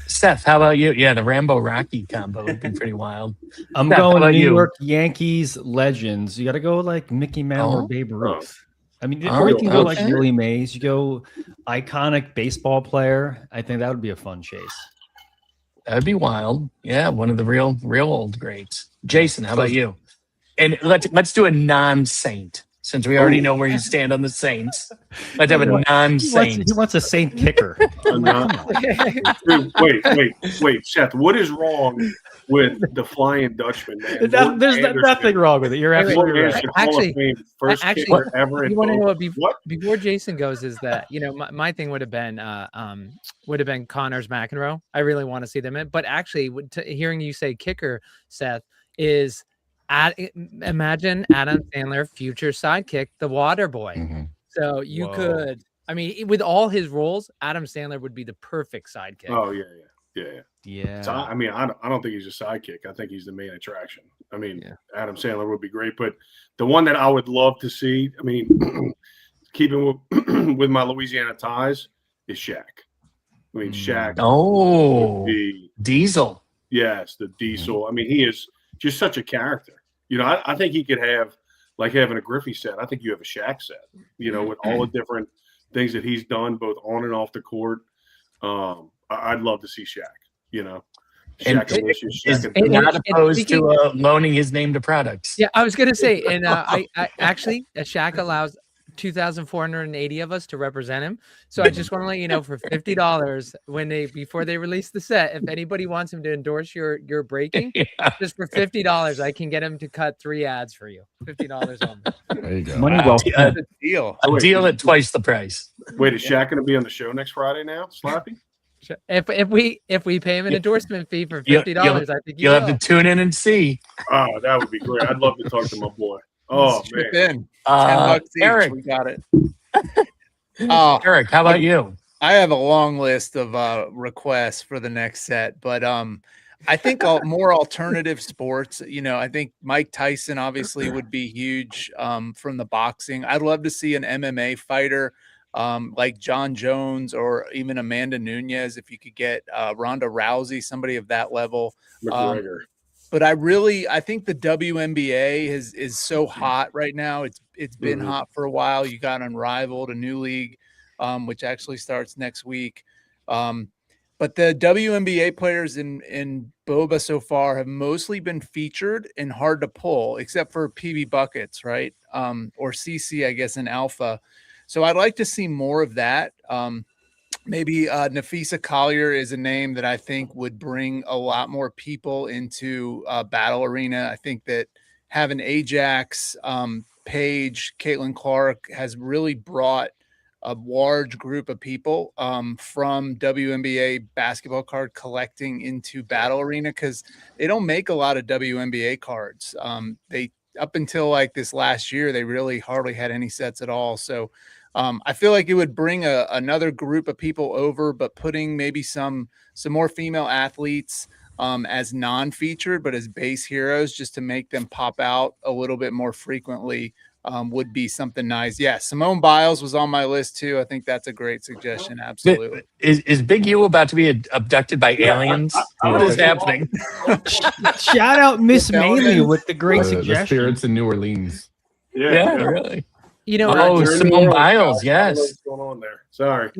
Seth, how about you? Yeah, the Rambo Rocky combo would be pretty wild. I'm Seth, going New you? York Yankees legends. You got to go like Mickey Mantle or Babe Ruth. I mean, or you can go like Willie Mays. You go iconic baseball player. I think that would be a fun chase. That'd be wild. Yeah, one of the real old greats. Jason, how about you? And let's do a non-Saint. Since we already know where you stand on the Saints, let's have a non-Saint. He wants a Saint kicker. Wait, Seth. What is wrong with the Flying Dutchman, man? There's nothing wrong with it. You're absolutely right. Actually, kicker ever. You want to know what? Before Jason goes, is that my thing would have been Connors McEnroe. I really want to see them in, but actually, hearing you say kicker, Seth, is Imagine Adam Sandler, future sidekick, the Water Boy. Mhm. So you could, I mean, with all his roles, Adam Sandler would be the perfect sidekick. Oh yeah. Yeah. So I mean, I don't think he's a sidekick. I think he's the main attraction. I mean, Adam Sandler would be great, but the one that I would love to see, I mean, keeping with my Louisiana ties, is Shaq. I mean, Shaq. Oh, be, Diesel. Yes, the Diesel. I mean, he is just such a character. You know, I think he could have, like having a Griffey set. I think you have a Shaq set. You know, with all the different things that he's done, both on and off the court. I'd love to see Shaq. You know, Shaq is not opposed to loaning his name to products. Yeah, I was gonna say, and I actually, Shaq allows 2,480 of us to represent him. So I just want to let you know, for $50, before they release the set, if anybody wants him to endorse your breaking, just for $50, I can get him to cut 3 ads for you. $50 on. There you go. Money well spent. A deal at twice the price. Wait, is Shaq going to be on the show next Friday now, Slappy? If we pay him an endorsement fee for $50, I think you'll have to tune in and see. Oh, that would be great. I'd love to talk to my boy. Oh man, $10 each. Eric, We got it. Eric, how about you? I have a long list of requests for the next set, but I think more alternative sports. You know, I think Mike Tyson obviously would be huge from the boxing. I'd love to see an MMA fighter like John Jones or even Amanda Nunes. If you could get Ronda Rousey, somebody of that level. McGregor. But I think the WNBA is so hot right now. It's been hot for a while. You got Unrivaled, a new league, which actually starts next week. But the WNBA players in Boba so far have mostly been featured and hard to pull, except for PB Buckets, right? Or CC, I guess, in Alpha. So I'd like to see more of that. Maybe Nafisa Collier is a name that I think would bring a lot more people into Battle Arena. I think that having Ajax, Paige, Caitlin Clark has really brought a large group of people from WNBA basketball card collecting into Battle Arena, because they don't make a lot of WNBA cards. They up until like this last year, they really hardly had any sets at all. So I feel like it would bring another group of people over, but putting maybe some more female athletes as non-featured, but as base heroes, just to make them pop out a little bit more frequently would be something nice. Yeah, Simone Biles was on my list too. I think that's a great suggestion. Absolutely. Is Big U about to be abducted by aliens? What is happening? Shout out Miss Mainely with the great The suggestion. spirits in New Orleans. Yeah, really. You know, Simone Biles, yes. What's going on there? Sorry.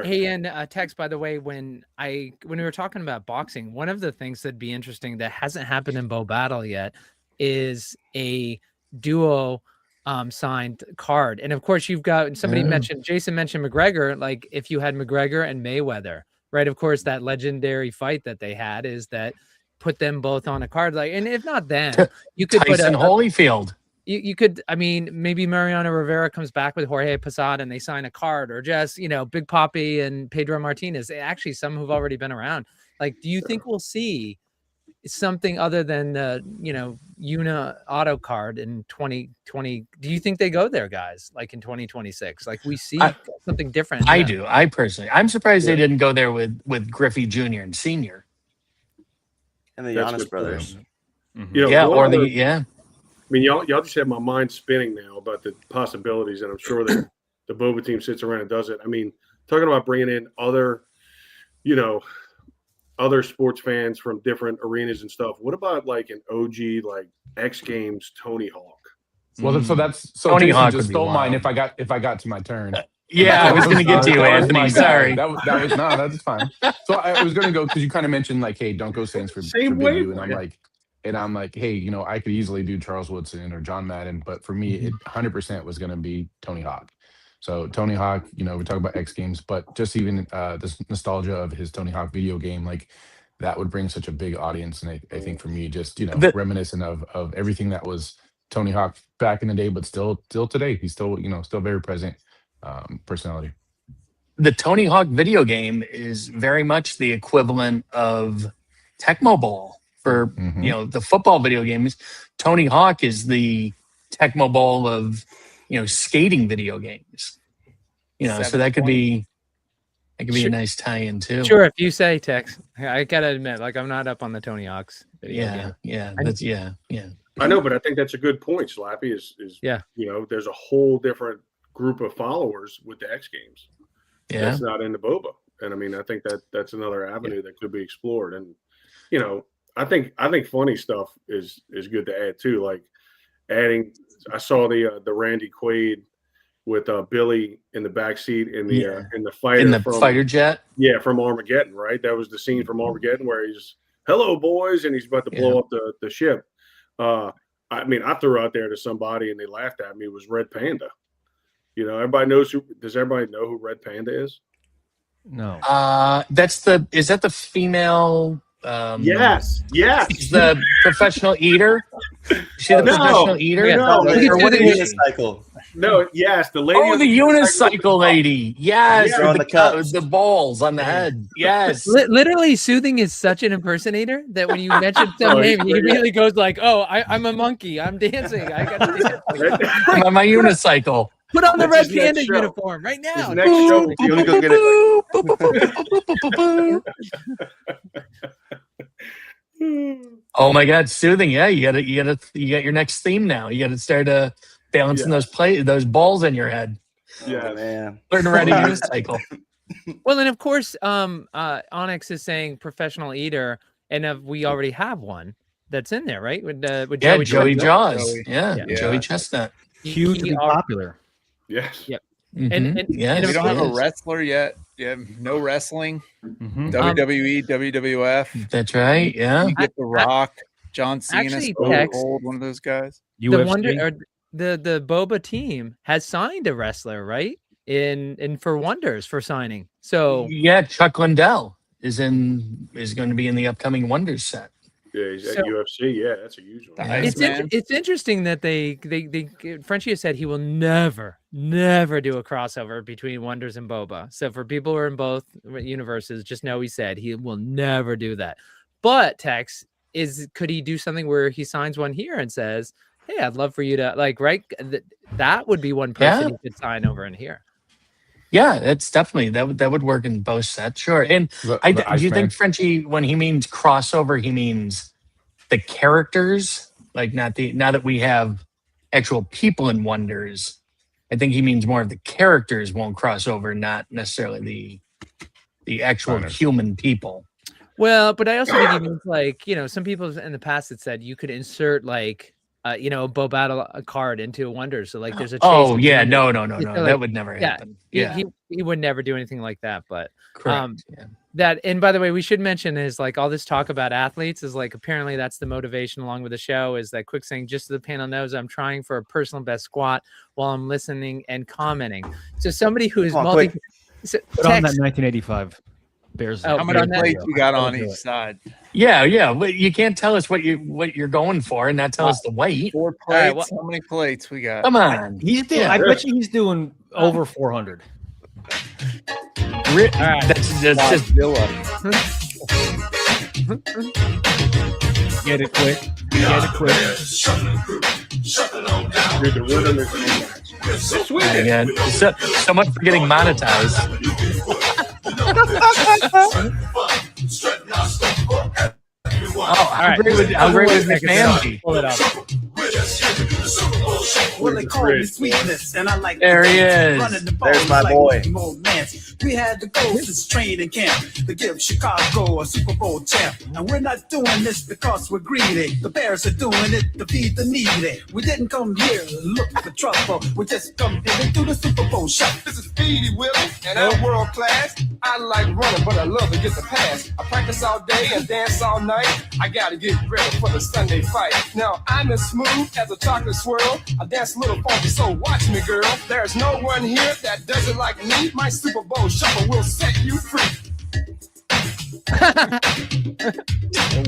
Hey, and Tex, by the way, when we were talking about boxing, one of the things that'd be interesting that hasn't happened in Bo Battle yet is a duo signed card. And of course, you've got Jason mentioned McGregor. Like, if you had McGregor and Mayweather, right? Of course, that legendary fight that they had is that put them both on a card. Like, and if not them, you could Tyson put Holyfield. You could, I mean, maybe Mariano Rivera comes back with Jorge Posada and they sign a card, or just, Big Papi and Pedro Martinez. Actually, some who've already been around. Like, do you think we'll see something other than the, Una auto card in 2020? Do you think they go there, guys? Like in 2026, like we see something different? I do. I personally, I'm surprised they didn't go there with Griffey Jr. and Sr. And the Giannis brothers. I mean, y'all just have my mind spinning now about the possibilities, and I'm sure that the Boba team sits around and does it. I mean, talking about bringing in other sports fans from different arenas and stuff. What about like an OG, like X Games Tony Hawk? Well, so Tony Jason Hawk just would be stole mine. wild. If I got to my turn. Yeah, I was going to get to you, Anthony. my Sorry. guy. That was no, that's fine. So I was going to go because you kind of mentioned like, hey, don't go Saints for Same Big way, U, and I'm like, hey, I could easily do Charles Woodson or John Madden, but for me, it 100% was going to be Tony Hawk. So Tony Hawk, we talk about X Games, but just even this nostalgia of his Tony Hawk video game, like that would bring such a big audience. And I think for me, just reminiscent of everything that was Tony Hawk back in the day, but still today, he's still still very present personality. The Tony Hawk video game is very much the equivalent of Tecmo Bowl for the football video games. Tony Hawk is the Tecmo Bowl of skating video games. So that could be a nice tie-in too. Sure, if you say, Tex. I gotta admit, like I'm not up on the Tony Hawk's video game. I know, but I think that's a good point. Slappy is there's a whole different group of followers with the X Games. Yeah, that's not in the Boba, and I mean, I think that's another avenue that could be explored. And I think funny stuff is good to add too. Like adding, I saw the Randy Quaid with Billy in the backseat in the fighter jet. Yeah, from Armageddon, right? That was the scene from Armageddon where he's hello boys, and he's about to blow up the ship. I mean, I threw out there to somebody and they laughed at me. It was Red Panda. Everybody knows does everybody know who Red Panda is? No. Is that the female? Yes. She's the professional eater. She's the professional eater. No, Or what is she? unicycle. No, yes, the lady. Oh, the unicycle lady. Yes, Yeah. with the balls on the head. Yes. Literally, Soothing is such an impersonator that when you mention some name, he immediately goes like, "Oh, I'm a monkey. I'm dancing. I got to dance." I'm on my unicycle. Put on the That's Red his next Panda show. uniform right now. His next show. You want to go get it? Oh my God, Soothing! Yeah, you got your next theme now. You got to start balancing those balls in your head. Yeah, man. Learn to ride a unicycle. Well, and of course, Onyx is saying professional eater, and we already have one that's in there, right? With Joey Jaws. Joey. Yeah, Joey Chestnut. Hugely popular. Yes. Yep. And We don't have a wrestler yet. Yeah, no wrestling. WWE, WWF. That's right. Yeah. You get The Rock, John Cena, Actually, Stone Tex, Cold, one of those guys. The Boba team has signed a wrestler, right? In for Wonders for signing. So yeah, Chuck Liddell is going to be in the upcoming Wonders set. Yeah, he's at UFC. Yeah, that's a huge one. It's interesting that they Frenchie has said he will never do a crossover between Wonders and Boba. So for people who are in both universes, just know he said he will never do that. But Tex, could he do something where he signs one here and says, "Hey, I'd love for you to that would be one person he could sign over in here." Yeah, that's definitely that would work in both sets, sure. And do you think Frenchie, when he means crossover, he means the characters, like now that we have actual people in Wonders? I think he means more of the characters won't cross over, not necessarily the actual human people. Well, but I also think he means some people in the past had said you could insert a Bo Battle card into a Wonder. So there's a chase. Oh yeah, no, that would never happen. Yeah, he would never do anything like that. But correct. That, and by the way, we should mention is all this talk about athletes is apparently that's the motivation along with the show is that quick saying just so the panel knows I'm trying for a personal best squat while I'm listening and commenting. So somebody who is Put on that 1985 Bears. How many plates you got on each side? Yeah. But you can't tell us what you're going for and not tell us the weight. 4 plates. How many plates we got? Come on. I bet you he's doing over 400. All right. That's just Get it quick. Dude, the rhythm is sweet. Again, so much for getting monetized. How great would McMahon be? Pull it up. There he is. There's my boy. We had the Ghosts training camp to give Chicago a Super Bowl champ. And we're not doing this because we're greedy. The Bears are doing it to feed the needy. We didn't come here to look for trouble. We just come here to do the Super Bowl shot. This is Speedy Willie, and I'm world class. I like running, but I love to get the pass. I practice all day and dance all night. I gotta get ready for the Sunday fight. Now I'm as smooth as a chocolate swirl. I dance a little funky, so watch me, girl. There's no one here that does it like me. My Super Bowl shuffle will set you free.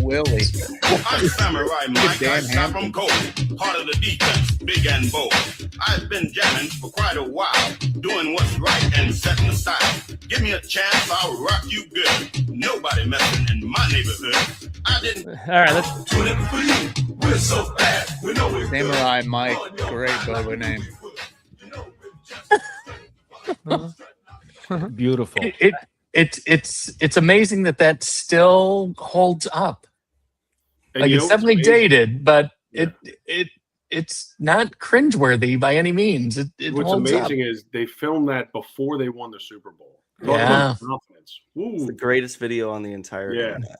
Willie. I'm Samurai Mike, I stop from cold. Part of the defense, big and bold. I've been jamming for quite a while, doing what's right and setting the style. Give me a chance, I'll rock you good. Nobody messing in my neighborhood. I didn't. All right, let's. We're so bad. We know we're Samurai Mike, great boba name. Beautiful. It's amazing that still holds up. And Like you it's know what's definitely amazing? dated, but it's not cringeworthy by any means. It What's holds amazing up. is they filmed that before they won the Super Bowl. Talk Yeah. about confidence. It's Ooh. the greatest video on the entire internet.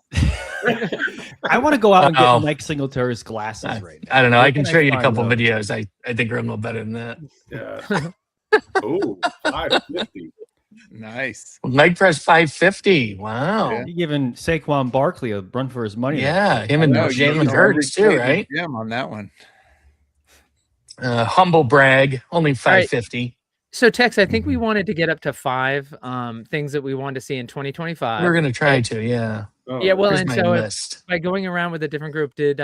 I want to go out and Uh-oh. get Mike Singletary's glasses right now. I don't know. Where I can can show I you a find couple those? videos. I think are a little better than that. Yeah. Oh, 550. Nice. Leg press 550. Wow. Yeah. You're giving Saquon Barkley a run for his money. Yeah, him and No, Jalen Hurts too, right? Jim on that one. Humble brag, only 550. So, Tex, I think we wanted to get up to 5 things that we wanted to see in 2025. We're gonna try to, yeah. Oh, Yeah, well, Here's and my so list. by going around with a different group, did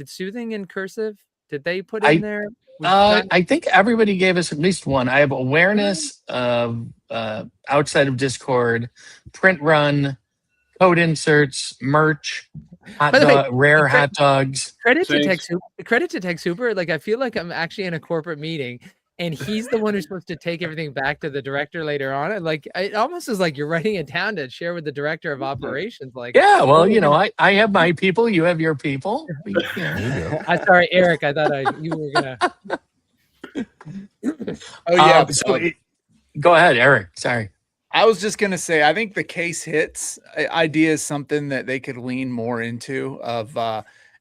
Soothing and Cursive, did they put in there? I think everybody gave us at least one. I have awareness of outside of Discord, print run, code inserts, merch, By the way, rare hot dogs. Credit to Thanks. Tex Hooper. Like, I feel like I'm actually in a corporate meeting and he's the one who's supposed to take everything back to the director later on. And like, it almost is like you're writing it down to share with the director of operations. Like, Yeah, well, you know, I have my people, you have your people. Yeah. I'm sorry, Eric. I thought you were gonna. Oh yeah. Go ahead, Eric. Sorry. I was just gonna say, I think the case hits idea is something that they could lean more into of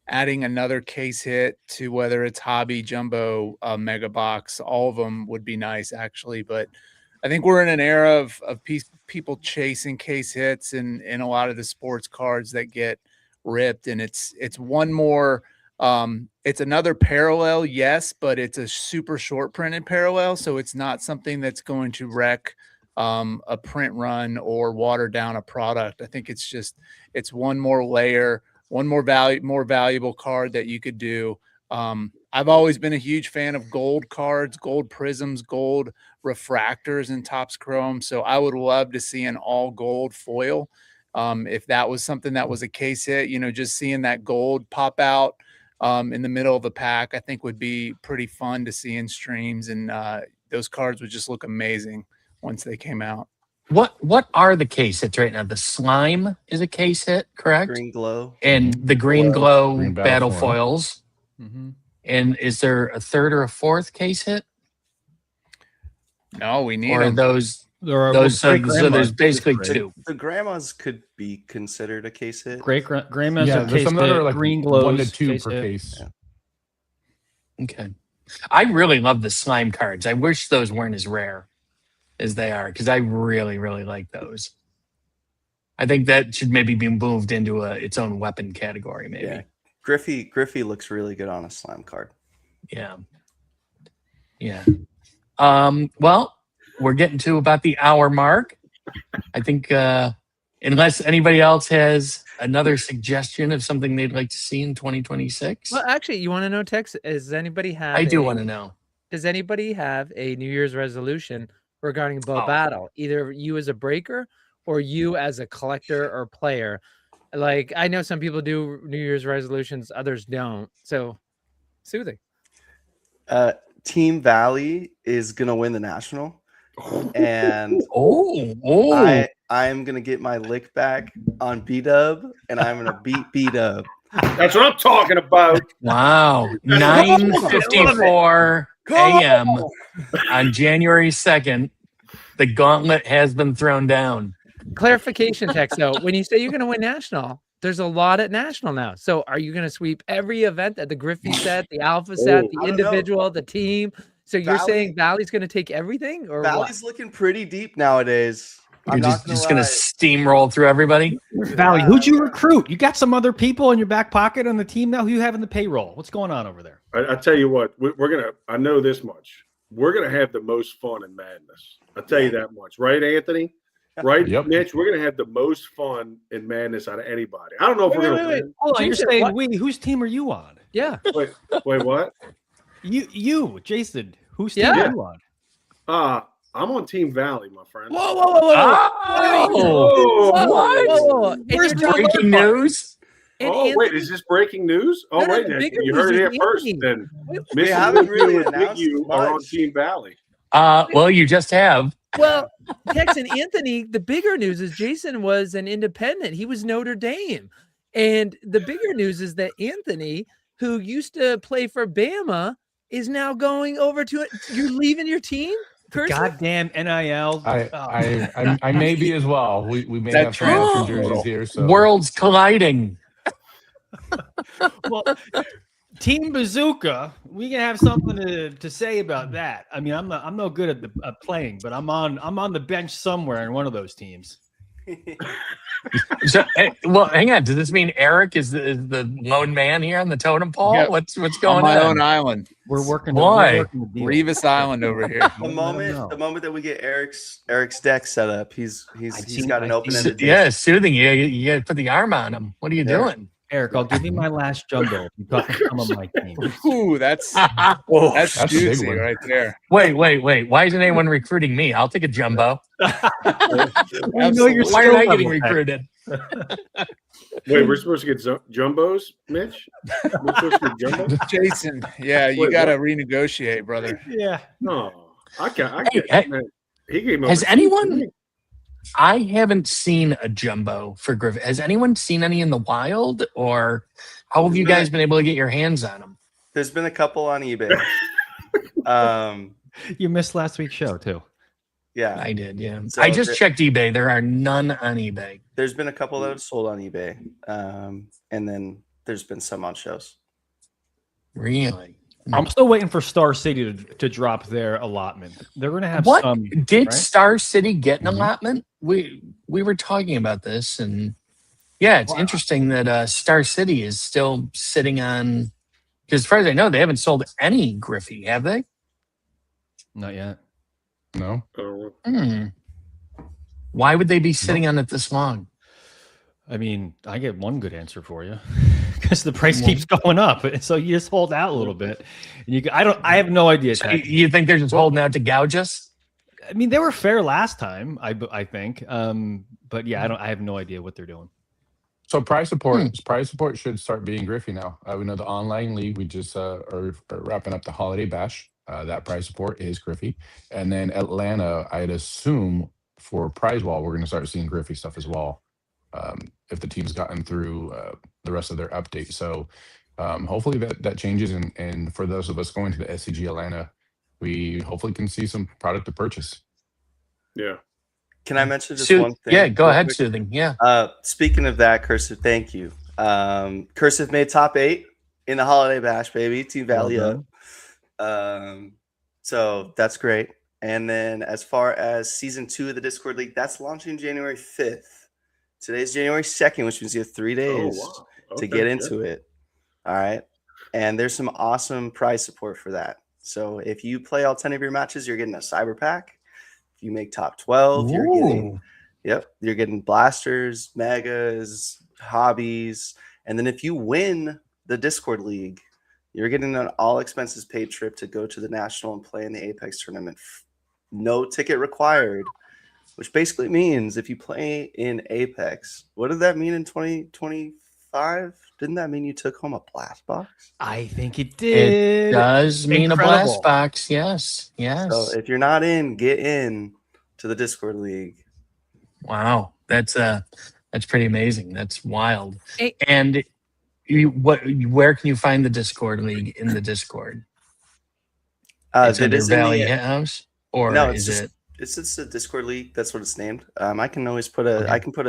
adding another case hit to whether it's hobby, jumbo, mega box. All of them would be nice actually, but I think we're in an era of people chasing case hits and a lot of the sports cards that get ripped, and it's one more. It's another parallel, yes, but it's a super short printed parallel, so it's not something that's going to wreck a print run or water down a product. I think it's one more layer, one more valuable card that you could do. I've always been a huge fan of gold cards, gold prisms, gold refractors in Topps Chrome. So I would love to see an all gold foil. If that was something that was a case hit, you know, just seeing that gold pop out in the middle of the pack, I think would be pretty fun to see in streams. And those cards would just look amazing once they came out. What are the case hits right now? The slime is a case hit, correct? Green glow. And the green glow Green battle battle foil. foils. Mm-hmm. And is there a third or a fourth case hit? No, we need Or are them. those There are those so great-grandmas. there's basically Great. two. The grandmas could be considered a case hit. Grandma's Yeah, a there's case some that are hit, like green glows, 1 to 2 case per hit. case. Yeah. Okay. I really love the slime cards. I wish those weren't as rare as they are because I really, really like those. I think that should maybe be moved into its own weapon category, maybe. Yeah. Griffey looks really good on a slime card. Yeah. Yeah. Well, we're getting to about the hour mark. I think unless anybody else has another suggestion of something they'd like to see in 2026. Well, actually, you want to know, Tex? Does anybody have? I do want to know. Does anybody have a New Year's resolution regarding Bow Oh. Battle? Either you as a breaker or you as a collector or player. Like, I know some people do New Year's resolutions, others don't. So, Soothing. Team Valley is gonna win the national, and I'm gonna get my lick back on B-Dub, and I'm gonna beat B-Dub. That's what I'm talking about. Wow. 9:54 a.m. on January 2nd. The gauntlet has been thrown down. Clarification, Tex, though. When you say you're going to win national, there's a lot at national now. So are you going to sweep every event at the Griffey set, the Alpha set, the I don't know. individual, the team? So you're Valley- saying Valley's going to take everything, or Valley's looking pretty deep nowadays. You're I'm just, not just gonna going to steamroll through everybody? Valley, who'd you recruit? You got some other people in your back pocket on the team now. Who you have in the payroll? What's going on over there? I tell you what, we're gonna. I know this much. We're gonna have the most fun in madness. I tell you that much, right, Anthony? Right, Yep. Mitch. We're gonna have the most fun in madness out of anybody. I don't know if we're gonna win. Hold on, you're Jason, saying what- we? Whose team are you on? Yeah. Wait, what? You, Jason. Whose team Yeah. are you on? I'm on Team Valley, my friend. Whoa, whoa, whoa, whoa! Oh, what? And Where's you're talking breaking about- news? and Oh, wait, Anthony- is this breaking news? Oh, No, no, wait, the bigger you heard it news here is first. Anthony. Then We Mr. haven't really Linkyu and announced you are on much. Team Valley. Well, you just have. Well, Tex and Anthony, the bigger news is Jason was an independent. He was Notre Dame. And the bigger news is that Anthony, who used to play for Bama, is now going over to it. You're leaving your team? Cursive? Goddamn NIL. I may be as well. We may That have some matching transfer jerseys here. So Worlds colliding. Well, Team Bazooka, we can have something to say about that. I mean, I'm no good at playing, but I'm on the bench somewhere in one of those teams. So, well, hang on. Does this mean Eric is the lone man here on the totem pole? Yep. What's On going my on? own island. We're working. Why? We're working the deal. Revis Island over here. The moment that we get Eric's deck set up, he's got an open ended. Yeah, soothing. You got to put the arm on him. What are you doing? Eric, I'll give you my last jumbo if you talk to some of my team. Ooh, that's that's a big juicy one. right there. Wait. Why isn't anyone recruiting me? I'll take a jumbo. I know you're Why am I still getting level, recruited? Wait, we're supposed to get jumbos, Mitch? We're supposed to get jumbos? Jason, yeah, you Wait, got to what? renegotiate, brother. Yeah. No, I can't. Hey, Man, he gave me. Has anyone? I haven't seen a jumbo for Griffin. Has anyone seen any in the wild, or how have you guys been able to get your hands on them? There's been a couple on eBay. You missed last week's show too. Yeah, I did. Yeah, So I just checked eBay. There are none on eBay. There's been a couple that have sold on eBay, and then there's been some on shows. Really? I'm still waiting for Star City to drop their allotment. They're going to have What some. did right? Star City get an allotment? We were talking about this, and yeah, it's interesting that Star City is still sitting on. Because as far as I know, they haven't sold any Griffey, have they? Not yet. No. Why would they be sitting on it this long? I mean, I get one good answer for you because the price keeps going up. So you just hold out a little bit. And I have no idea. So you think they're just holding out to gouge us? I mean, they were fair last time, I think. But yeah, I have no idea what they're doing. So prize support should start being Griffey now. We know the online league. We just are wrapping up the holiday bash. That prize support is Griffey, and then Atlanta. I'd assume for prize wall, we're going to start seeing Griffey stuff as well. If the team's gotten through the rest of their update, so hopefully that changes. And for those of us going to the SCG Atlanta, we hopefully can see some product to purchase. Yeah. Can I mention just Sooth- one thing? Yeah, go real ahead, quick? Soothing. Yeah. Speaking of that, Cursive, thank you. Cursive made top 8 in the holiday bash, baby. Team Valley up. So that's great. And then as far as season 2 of the Discord League, that's launching January 5th. Today's January 2nd, which means you have 3 days to get into it. All right. And there's some awesome prize support for that. So if you play all 10 of your matches, you're getting a cyber pack. If you make top 12, you're getting blasters, megas, hobbies. And then if you win the Discord League, you're getting an all expenses paid trip to go to the national and play in the Apex tournament. No ticket required, which basically means if you play in Apex, what did that mean in 2025? Didn't that mean you took home a blast box? I think it did. It does mean Incredible. a blast box. Yes. So if you're not in, get in to the Discord League. Wow, that's pretty amazing. That's wild. Hey. And where can you find the Discord League in the Discord? It's It under is in Valley the- House, or No, is it? It's just a Discord League. That's what it's named. I can always put a. Okay. I can put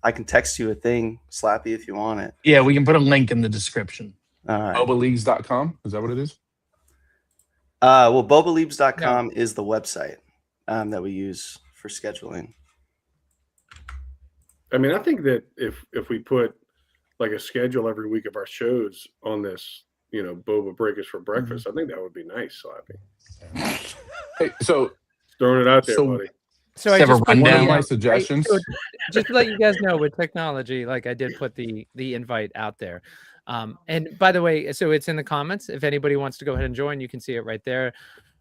I can text you a thing, Slappy, if you want it. Yeah, we can put a link in the description. All right. Bobaleagues.com. Is that what it is? Well, bobaleagues.com is the website that we use for scheduling. I mean, I think that if we put like a schedule every week of our shows on this, Boba Breakers for breakfast, I think that would be nice, Slappy. Hey, so Throwing it out there, buddy. So I Have a just put rundown? one of my the, suggestions. so just to let you guys know, with technology, like I did put the invite out there. And by the way, so it's in the comments. If anybody wants to go ahead and join, you can see it right there.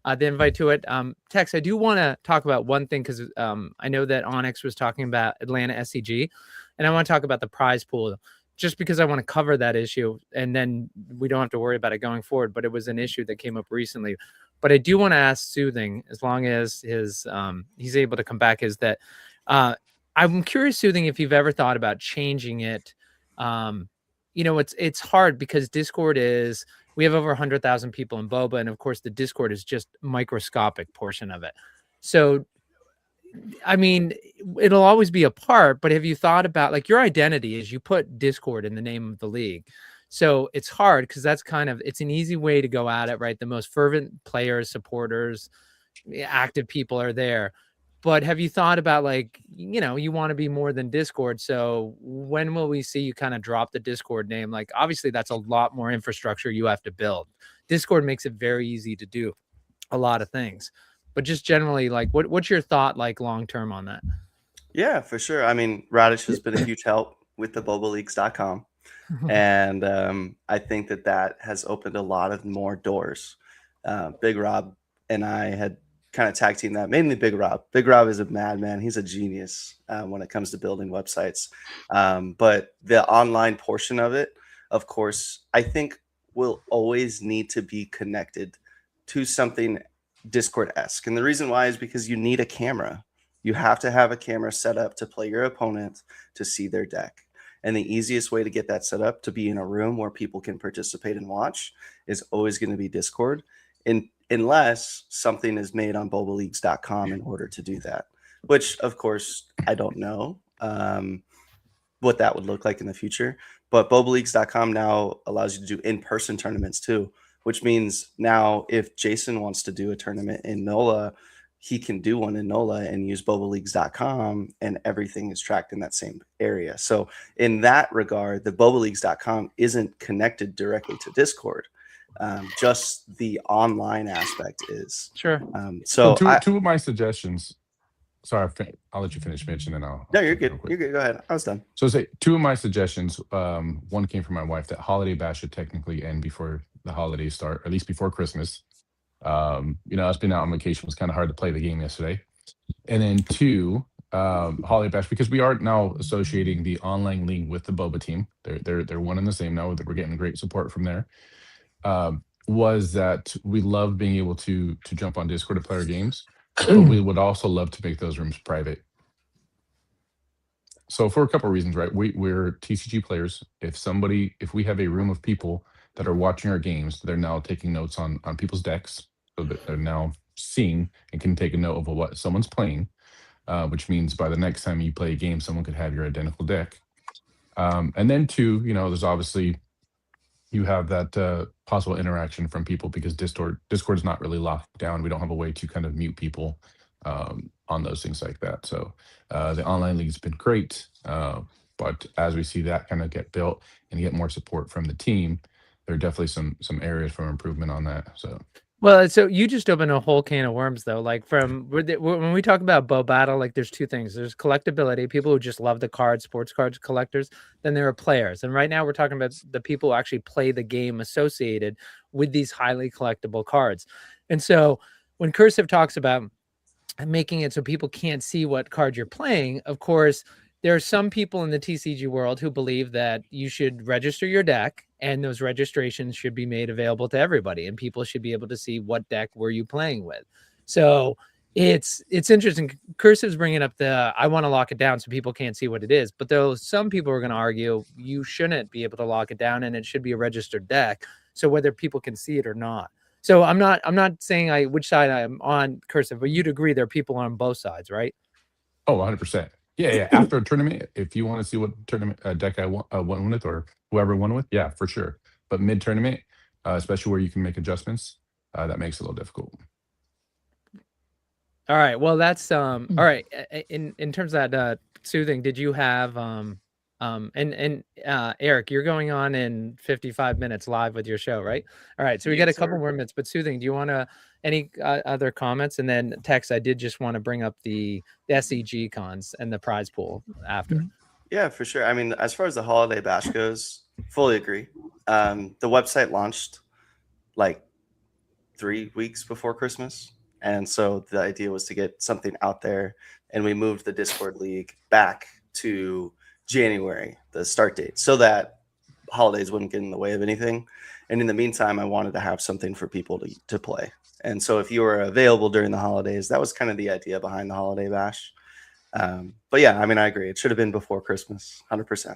the invite to it. Tex, I do want to talk about one thing because I know that Onyx was talking about Atlanta SCG, and I want to talk about the prize pool just because I want to cover that issue, and then we don't have to worry about it going forward. But it was an issue that came up recently. But I do want to ask Soothing, as long as he's able to come back, is that I'm curious, Soothing, if you've ever thought about changing it. It's hard because Discord we have over 100,000 people in Boba, and of course the Discord is just microscopic portion of it. So, I mean, it'll always be a part, but have you thought about, like, your identity is you put Discord in the name of the league. So it's hard because it's an easy way to go at it, right? The most fervent players, supporters, active people are there. But have you thought about, like, you want to be more than Discord. So when will we see you kind of drop the Discord name? Like, obviously that's a lot more infrastructure you have to build. Discord makes it very easy to do a lot of things, but just generally, like, what's your thought, like, long-term on that? Yeah, for sure. I mean, Radish has been a huge help with the BobaLeagues.com. And I think that has opened a lot of more doors. Big Rob and I had kind of tag team that, mainly Big Rob. Big Rob is a madman. He's a genius when it comes to building websites. But the online portion of it, of course, I think will always need to be connected to something Discord-esque. And the reason why is because you need a camera. You have to have a camera set up to play your opponent to see their deck. And the easiest way to get that set up to be in a room where people can participate and watch is always going to be Discord. Unless something is made on BobaLeagues.com in order to do that, which, of course, I don't know what that would look like in the future. But BobaLeagues.com now allows you to do in-person tournaments too, which means now if Jason wants to do a tournament in NOLA, he can do one in NOLA and use BobaLeagues.com, and everything is tracked in that same area. So in that regard, the BobaLeagues.com isn't connected directly to Discord. Just the online aspect is. Sure. So two of my suggestions. Sorry, I'll let you finish, Mitch, and then I'll. No, you're good. You're good. Go ahead. I was done. So say two of my suggestions. One came from my wife, that holiday bash should technically end before the holidays start, or at least before Christmas. Us being out on vacation was kind of hard to play the game yesterday. And then two, holiday bash, because we are now associating the online league with the Boba team. They're one and the same now. That we're getting great support from there. Was that we love being able to jump on Discord to play our games, but we would also love to make those rooms private. So for a couple of reasons, right? We're TCG players. If we have a room of people that are watching our games, they're now taking notes on people's decks, so that they're now seeing and can take a note of what someone's playing, which means by the next time you play a game, someone could have your identical deck. And then two, there's obviously, you have that possible interaction from people, because Discord's not really locked down. We don't have a way to kind of mute people on those things like that. So the online league's been great, but as we see that kind of get built and get more support from the team, there are definitely some areas for improvement on that. So you just opened a whole can of worms, though. Like, when we talk about Bo Battle, like, there's two things. There's collectability, people who just love the cards, sports cards collectors. Then there are players. And right now we're talking about the people who actually play the game associated with these highly collectible cards. And so when Cursive talks about making it so people can't see what card you're playing, of course, there are some people in the TCG world who believe that you should register your deck, and those registrations should be made available to everybody, and people should be able to see what deck were you playing with. So it's interesting. Cursive's bringing up I want to lock it down so people can't see what it is, but though some people are going to argue you shouldn't be able to lock it down, and it should be a registered deck, so whether people can see it or not. So I'm not saying which side I'm on, Cursive, but you'd agree there are people on both sides, right? Oh, 100%. Yeah. After a tournament, if you want to see what tournament deck I won with, or whoever won with, yeah, for sure. But mid-tournament, especially where you can make adjustments, that makes it a little difficult. All right. Well, that's all right. In terms of that, Soothing, did you have Eric, you're going on in 55 minutes live with your show, right? All right. So we got a couple more minutes, but Soothing, do you want to any other comments? And then Tex, I did just want to bring up the SEG cons and the prize pool after. Yeah, for sure. I mean, as far as the holiday bash goes, fully agree. The website launched like 3 weeks before Christmas. And so the idea was to get something out there, and we moved the Discord League back to January, the start date, so that holidays wouldn't get in the way of anything. And in the meantime, I wanted to have something for people to play. And so if you were available during the holidays, that was kind of the idea behind the Holiday Bash. But yeah, I mean, I agree. It should have been before Christmas, 100%.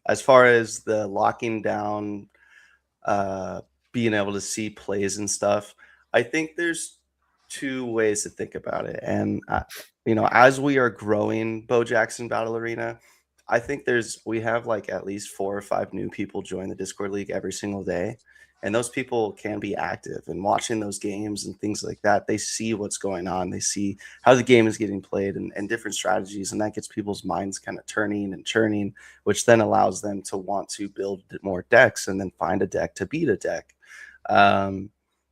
As far as the locking down, being able to see plays and stuff, I think there's 2 ways to think about it. And, as we are growing Bo Jackson Battle Arena, I think we have like at least 4 or 5 new people join the Discord League every single day. And those people can be active and watching those games and things like that. They see what's going on. They see how the game is getting played and different strategies. And that gets people's minds kind of turning and churning, which then allows them to want to build more decks and then find a deck to beat a deck.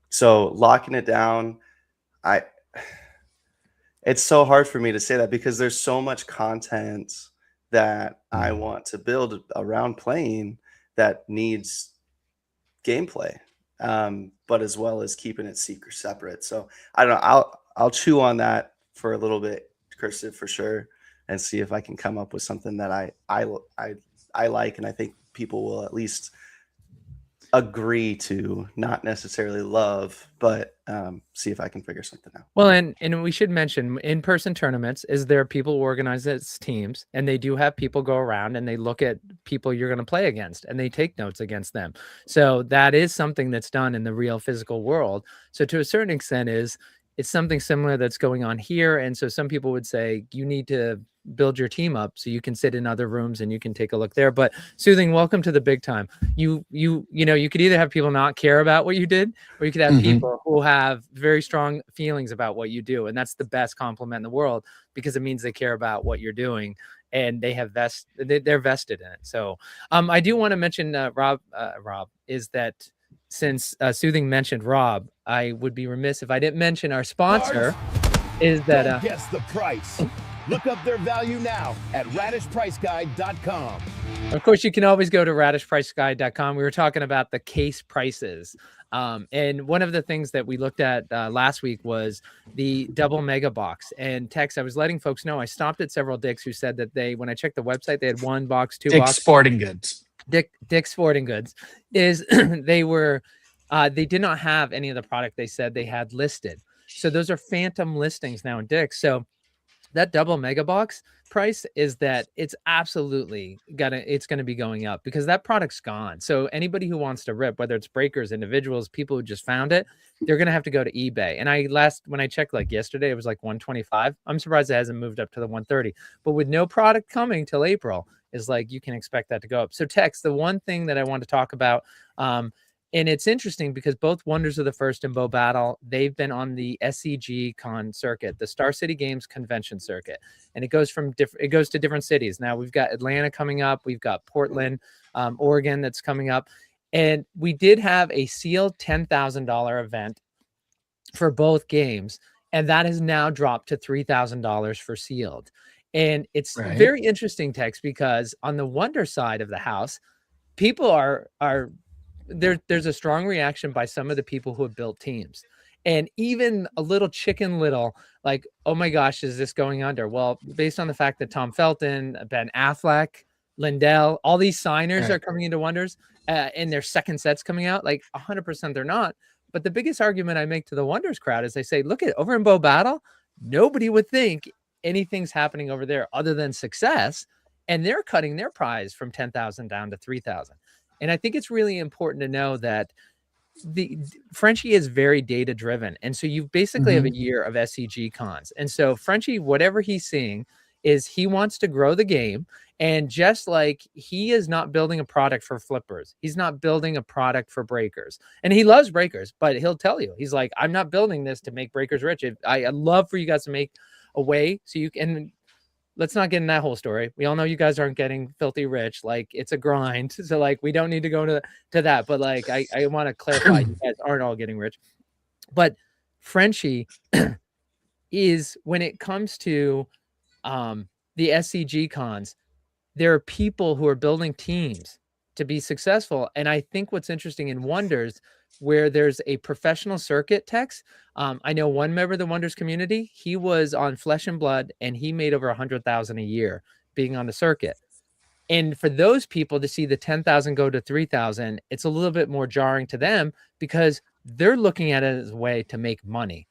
So locking it down, it's so hard for me to say that because there's so much content that I want to build around playing that needs gameplay, but as well as keeping it secret separate. So I don't know. I'll chew on that for a little bit, Cursive, for sure, and see if I can come up with something that I like, and I think people will at least agree to, not necessarily love, but see if I can figure something out. Well, and we should mention in-person tournaments is there are people who organize as teams, and they do have people go around and they look at people you're going to play against and they take notes against them. So that is something that's done in the real physical world. So to a certain extent it's something similar that's going on here. And so some people would say you need to build your team up so you can sit in other rooms and you can take a look there. But Soothing, welcome to the big time. You could either have people not care about what you did, or you could have people who have very strong feelings about what you do. And that's the best compliment in the world, because it means they care about what you're doing and they have they're vested in it. So I do want to mention Rob, is that since Soothing mentioned Rob, I would be remiss if I didn't mention our sponsor. Is that Don't guess the price. Look up their value now at radishpriceguide.com. Of course, you can always go to radishpriceguide.com. We were talking about the case prices. And one of the things that we looked at last week was the double mega box. And Tex, I was letting folks know, I stopped at several Dicks who said that when I checked the website, they had 1 box, 2 Dick's box. Sporting Goods. Dick's Sporting Goods is they did not have any of the product they said they had listed. So those are phantom listings now in Dick's. So that double mega box price is that it's absolutely it's going to be going up because that product's gone. So anybody who wants to rip, whether it's breakers, individuals, people who just found it, they're going to have to go to eBay. And when I checked like yesterday, it was like 125. I'm surprised it hasn't moved up to the 130, but with no product coming till April, is like, you can expect that to go up. So Tex, the one thing that I want to talk about, and it's interesting because both Wonders of the First and Bo Battle, they've been on the SCG Con circuit, the Star City Games convention circuit, and it goes to different cities. Now we've got Atlanta coming up, we've got Portland, Oregon that's coming up, and we did have a sealed $10,000 event for both games, and that has now dropped to $3,000 for sealed. And it's very interesting, Tex, because on the Wonder side of the house, people are there's a strong reaction by some of the people who have built teams, and even a little Chicken Little, like, oh my gosh, is this going under? Well, based on the fact that Tom Felton, Ben Affleck, Lindell, all these signers are coming into Wonders, and their second sets coming out, like 100% they're not. But the biggest argument I make to the Wonders crowd is they say, look at over in Bo Battle, nobody would think anything's happening over there other than success, and they're cutting their prize from 10,000 down to 3,000. And I think it's really important to know that the Frenchie is very data driven. And so you basically have a year of SCG cons. And so Frenchie, whatever he's seeing is he wants to grow the game. And just like he is not building a product for flippers, he's not building a product for breakers. And he loves breakers, but he'll tell you, he's like, I'm not building this to make breakers rich. I'd love for you guys to make a way so you can. Let's not get in that whole story. We all know you guys aren't getting filthy rich. Like, it's a grind. So like, we don't need to go to that. But like, I want to clarify, you guys aren't all getting rich. But Frenchie is, when it comes to the SCG cons, there are people who are building teams to be successful. And I think what's interesting in Wonders, where there's a professional circuit Tex, I know one member of the Wonders community, he was on Flesh and Blood and he made over 100,000 a year being on the circuit. And for those people to see the 10,000 go to 3,000, it's a little bit more jarring to them because they're looking at it as a way to make money.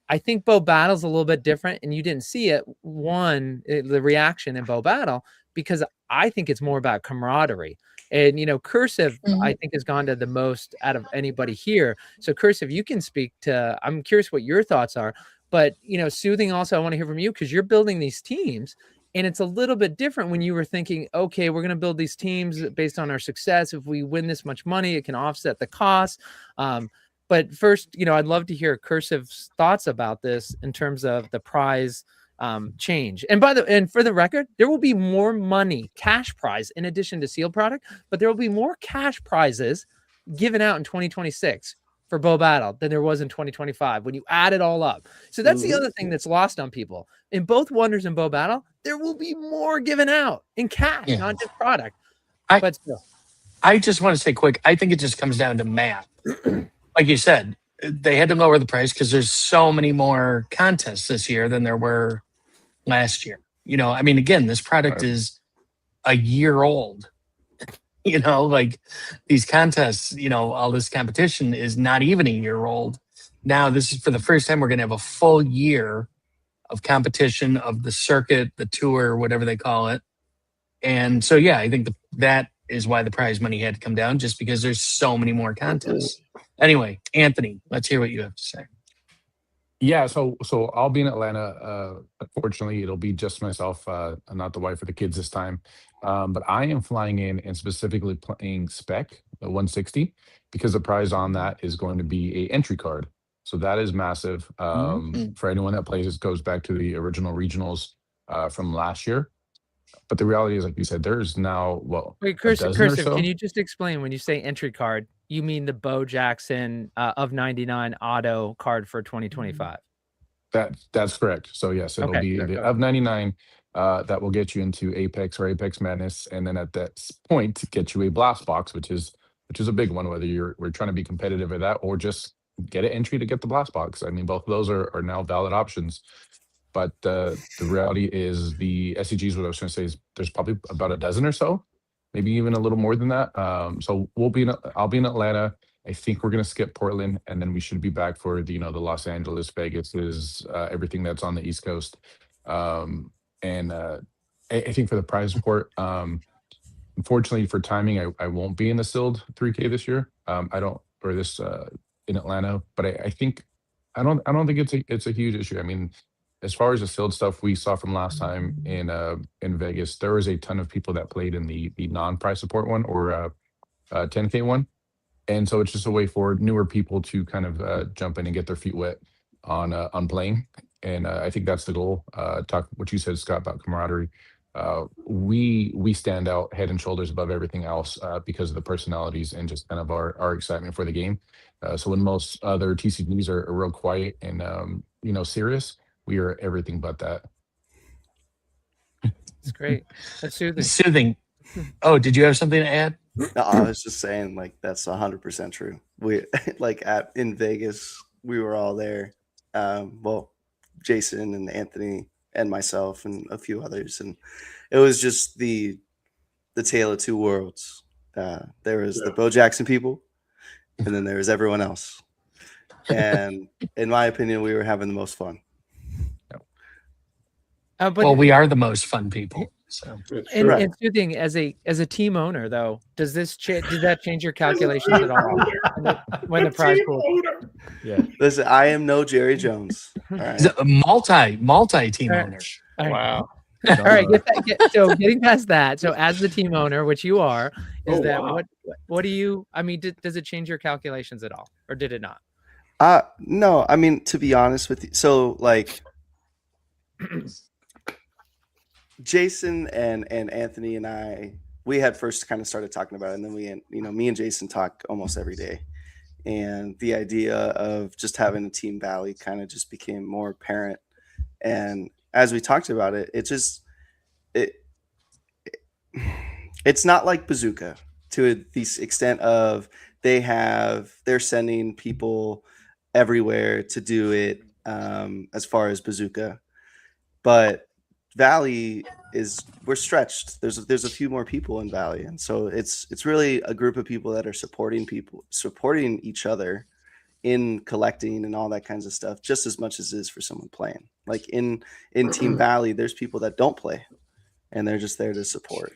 I think Bo Battle's a little bit different, and you didn't see it. The reaction in Bo Battle, because I think it's more about camaraderie. And, Cursive, I think, has gone to the most out of anybody here. So, Cursive, you can speak to, I'm curious what your thoughts are. But, Soothing also, I want to hear from you because you're building these teams. And it's a little bit different when you were thinking, okay, we're going to build these teams based on our success. If we win this much money, it can offset the cost. But first, I'd love to hear Cursive's thoughts about this in terms of the prize change. And for the record, there will be more money, cash prize, in addition to sealed product, but there will be more cash prizes given out in 2026 for Bo Battle than there was in 2025 when you add it all up. So that's the other thing that's lost on people. In both Wonders and Bo Battle, there will be more given out in cash, not just product. But still. I just want to say quick, I think it just comes down to math. Like you said, they had to lower the price because there's so many more contests this year than there were last year. Again, this product is a year old. Like these contests, all this competition is not even a year old. Now, this is for the first time we're going to have a full year of competition of the circuit, the tour, whatever they call it. And so, yeah, I think that is why the prize money had to come down, just because there's so many more contests. Anyway, Anthony, let's hear what you have to say. Yeah, so I'll be in Atlanta. Unfortunately, it'll be just myself, not the wife or the kids this time. But I am flying in and specifically playing Spec, the 160, because the prize on that is going to be a entry card. So that is massive. For anyone that plays, it goes back to the original regionals from last year. But the reality is, like you said, there's now, Wait, Cursive, can you just explain when you say entry card, you mean the Bo Jackson of 99 auto card for 2025? That's correct. So yes, it'll be the of 99 that will get you into Apex or Apex Madness, and then at that point get you a blast box, which is a big one. Whether we're trying to be competitive at that or just get an entry to get the blast box. I mean, both of those are now valid options. But the reality is the SCGs. What I was going to say is there's probably about a dozen or so, maybe even a little more than that. So I'll be in Atlanta. I think we're going to skip Portland, and then we should be back for the Los Angeles, Vegas, everything that's on the East Coast. And I think for the prize support, unfortunately for timing, I won't be in the sealed 3K this year. In Atlanta, but I think I don't think it's a huge issue. I mean, as far as the sealed stuff we saw from last time in Vegas, there was a ton of people that played in the non-prize support one or 10K one. And so it's just a way for newer people to kind of jump in and get their feet wet on playing. And I think that's the goal. Talk what you said, Scott, about camaraderie. We stand out head and shoulders above everything else because of the personalities and just kind of our excitement for the game. So when most other TCGs are real quiet and serious, we are everything but that. It's great. That's soothing. Soothing. Oh, did you have something to add? No, I was just saying, like, that's 100% true. We in Vegas, we were all there. Jason and Anthony and myself and a few others, and it was just the tale of two worlds. There was the Bo Jackson people, and then there was everyone else. And in my opinion, we were having the most fun. Well, we are the most fun people. So and Soothing, as a team owner, though, did that change your calculations at all when the prize pool? Yeah. Listen, I am no Jerry Jones. All right. A multi team owner. Wow. All right. So getting past that, so as the team owner, which you are, what do you? I mean, does it change your calculations at all, or did it not? No. I mean, to be honest with you, so like. Jason and Anthony and I, we had first kind of started talking about it, and then me and Jason talk almost every day. And the idea of just having a team Valley kind of just became more apparent. And as we talked about it, it's not like Bazooka to the extent of they're sending people everywhere to do it, as far as Bazooka. But Valley we're stretched. There's a few more people in Valley, and so it's really a group of people that are supporting each other in collecting and all that kinds of stuff, just as much as it is for someone playing. Like in Team Valley, there's people that don't play, and they're just there to support.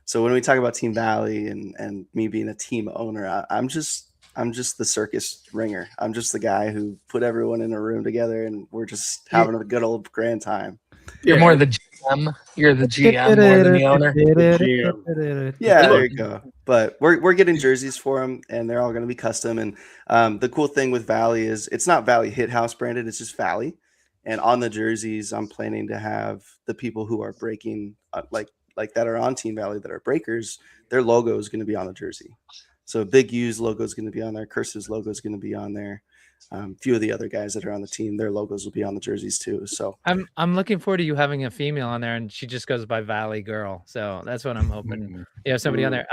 So when we talk about Team Valley and me being a team owner, I'm just the circus ringer. I'm just the guy who put everyone in a room together, and we're just having a good old grand time. You're more the GM. You're the GM more than the owner. Yeah, there you go. But we're getting jerseys for them, and they're all going to be custom. And the cool thing with Valley is it's not Valley Hit House branded; it's just Valley. And on the jerseys, I'm planning to have the people who are breaking, like that are on Team Valley that are breakers. Their logo is going to be on the jersey. So Big U's logo is going to be on there. Curse's logo is going to be on there. A few of the other guys that are on the team, their logos will be on the jerseys too. So I'm looking forward to you having a female on there, and she just goes by Valley Girl. So that's what I'm hoping. You have somebody on there.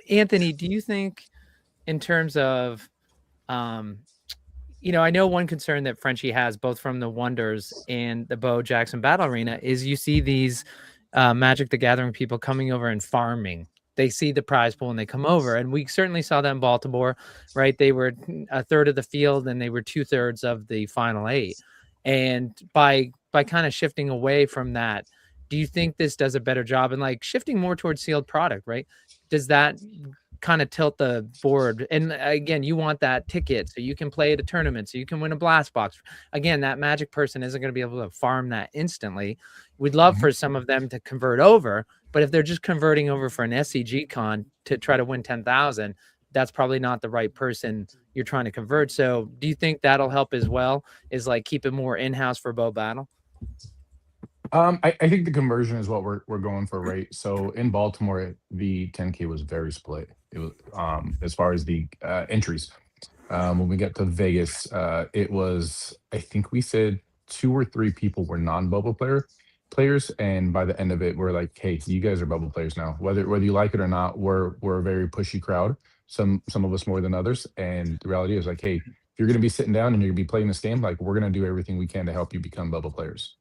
Anthony, do you think, in terms of, I know one concern that Frenchie has, both from the Wonders and the Bo Jackson Battle Arena, is you see these Magic the Gathering people coming over and farming. They see the prize pool and they come over, and we certainly saw that in Baltimore, right? They were a third of the field and they were 2/3 of the final 8. And by kind of shifting away from that, do you think this does a better job in like shifting more towards sealed product, right? Does that kind of tilt the board? And again, you want that ticket so you can play at a tournament, so you can win a blast box. Again, that Magic person isn't going to be able to farm that instantly. We'd love for some of them to convert over, but if they're just converting over for an SCG con to try to win 10,000, that's probably not the right person you're trying to convert. So do you think that'll help as well, is like keep it more in-house for Bo Battle? I think the conversion is what we're going for, right? So in Baltimore, the 10K was very split. It was as far as the entries. When we got to Vegas, it was, I think we said 2 or 3 people were non-bubble players, and by the end of it, we're like, hey, you guys are bubble players now. Whether you like it or not, we're a very pushy crowd. Some of us more than others, and the reality is like, hey, if you're going to be sitting down and you're going to be playing this game, like we're going to do everything we can to help you become bubble players.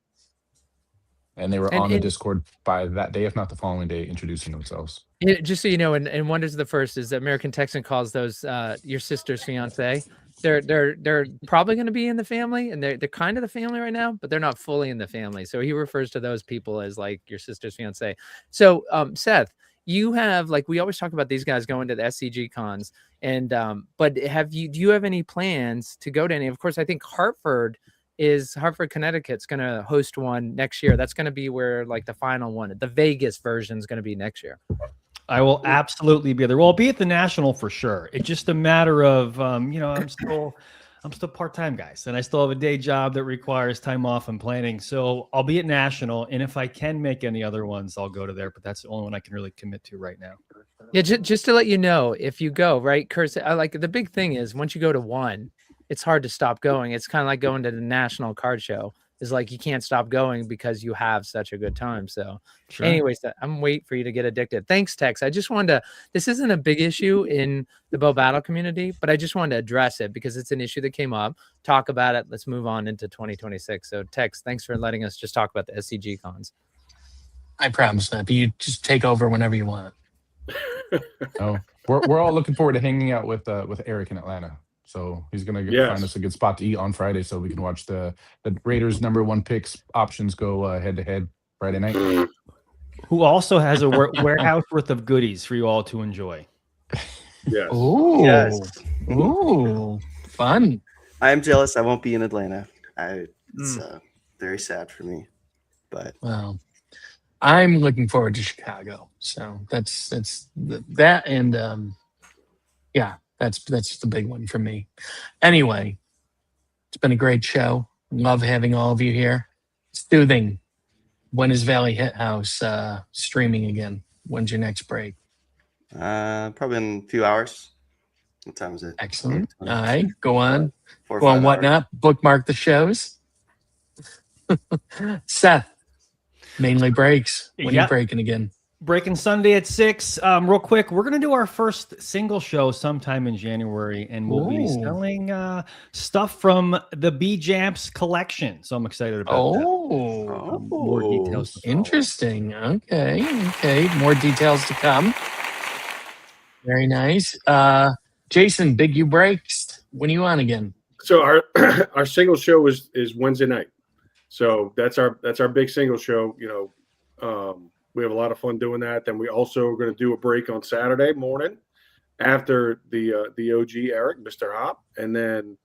And they were on the Discord by that day, if not the following day, introducing themselves. Just so you know, and Wonders the First is that American Texan calls those your sister's fiance. They're probably going to be in the family, and they're kind of the family right now, but they're not fully in the family. So he refers to those people as like your sister's fiance. So Seth, you have, like, we always talk about these guys going to the SCG cons, and but do you have any plans to go to any? Of course, I think Hartford, Connecticut's going to host one next year. That's going to be where like the final one, the Vegas version, is going to be next year. I will absolutely be there. Well, I'll be at the National for sure. It's just a matter of, I'm still part-time, guys, and I still have a day job that requires time off and planning. So I'll be at National, and if I can make any other ones, I'll go to there. But that's the only one I can really commit to right now. Yeah, just to let you know, if you go, right, Kurt, like the big thing is once you go to one, it's hard to stop going. It's kind of like going to the National Card Show. Is like you can't stop going because you have such a good time. So Sure. anyways, I'm waiting for you to get addicted. Thanks, Tex. I just wanted to, this isn't a big issue in the Bo Battle community, but I just wanted to address it because it's an issue that came up. Talk about it. Let's move on into 2026. So Tex, thanks for letting us just talk about the SCG cons. I promise that. You just take over whenever you want. Oh, we're all looking forward to hanging out with Eric in Atlanta. So he's going to find us a good spot to eat on Friday so we can watch the Raiders #1 picks options go head-to-head Friday night. Who also has a warehouse worth of goodies for you all to enjoy. Yes. Ooh. Yes. Ooh. Fun. I'm jealous. I won't be in Atlanta. It's very sad for me. But well, I'm looking forward to Chicago. So that's that, and yeah. That's the big one for me. Anyway, it's been a great show. Love having all of you here. Soothing. When is Valley Hit House streaming again? When's your next break? probably in a few hours. What time is it? Excellent. All right, go on. 4 or Go on 5 Whatnot. hours. Bookmark the shows. Seth, Mainly Breaks. When are you breaking again? Breaking Sunday at 6. Real quick, we're gonna do our first single show sometime in January, and we'll be selling stuff from the B Jamps collection. So I'm excited about that. More details. To follow. Interesting. Okay. More details to come. Very nice. Jason, Big U Breaks. When are you on again? So our single show is Wednesday night. So that's our big single show. You know, we have a lot of fun doing that. Then we also are going to do a break on Saturday morning after the OG Eric, Mr. Hop, and then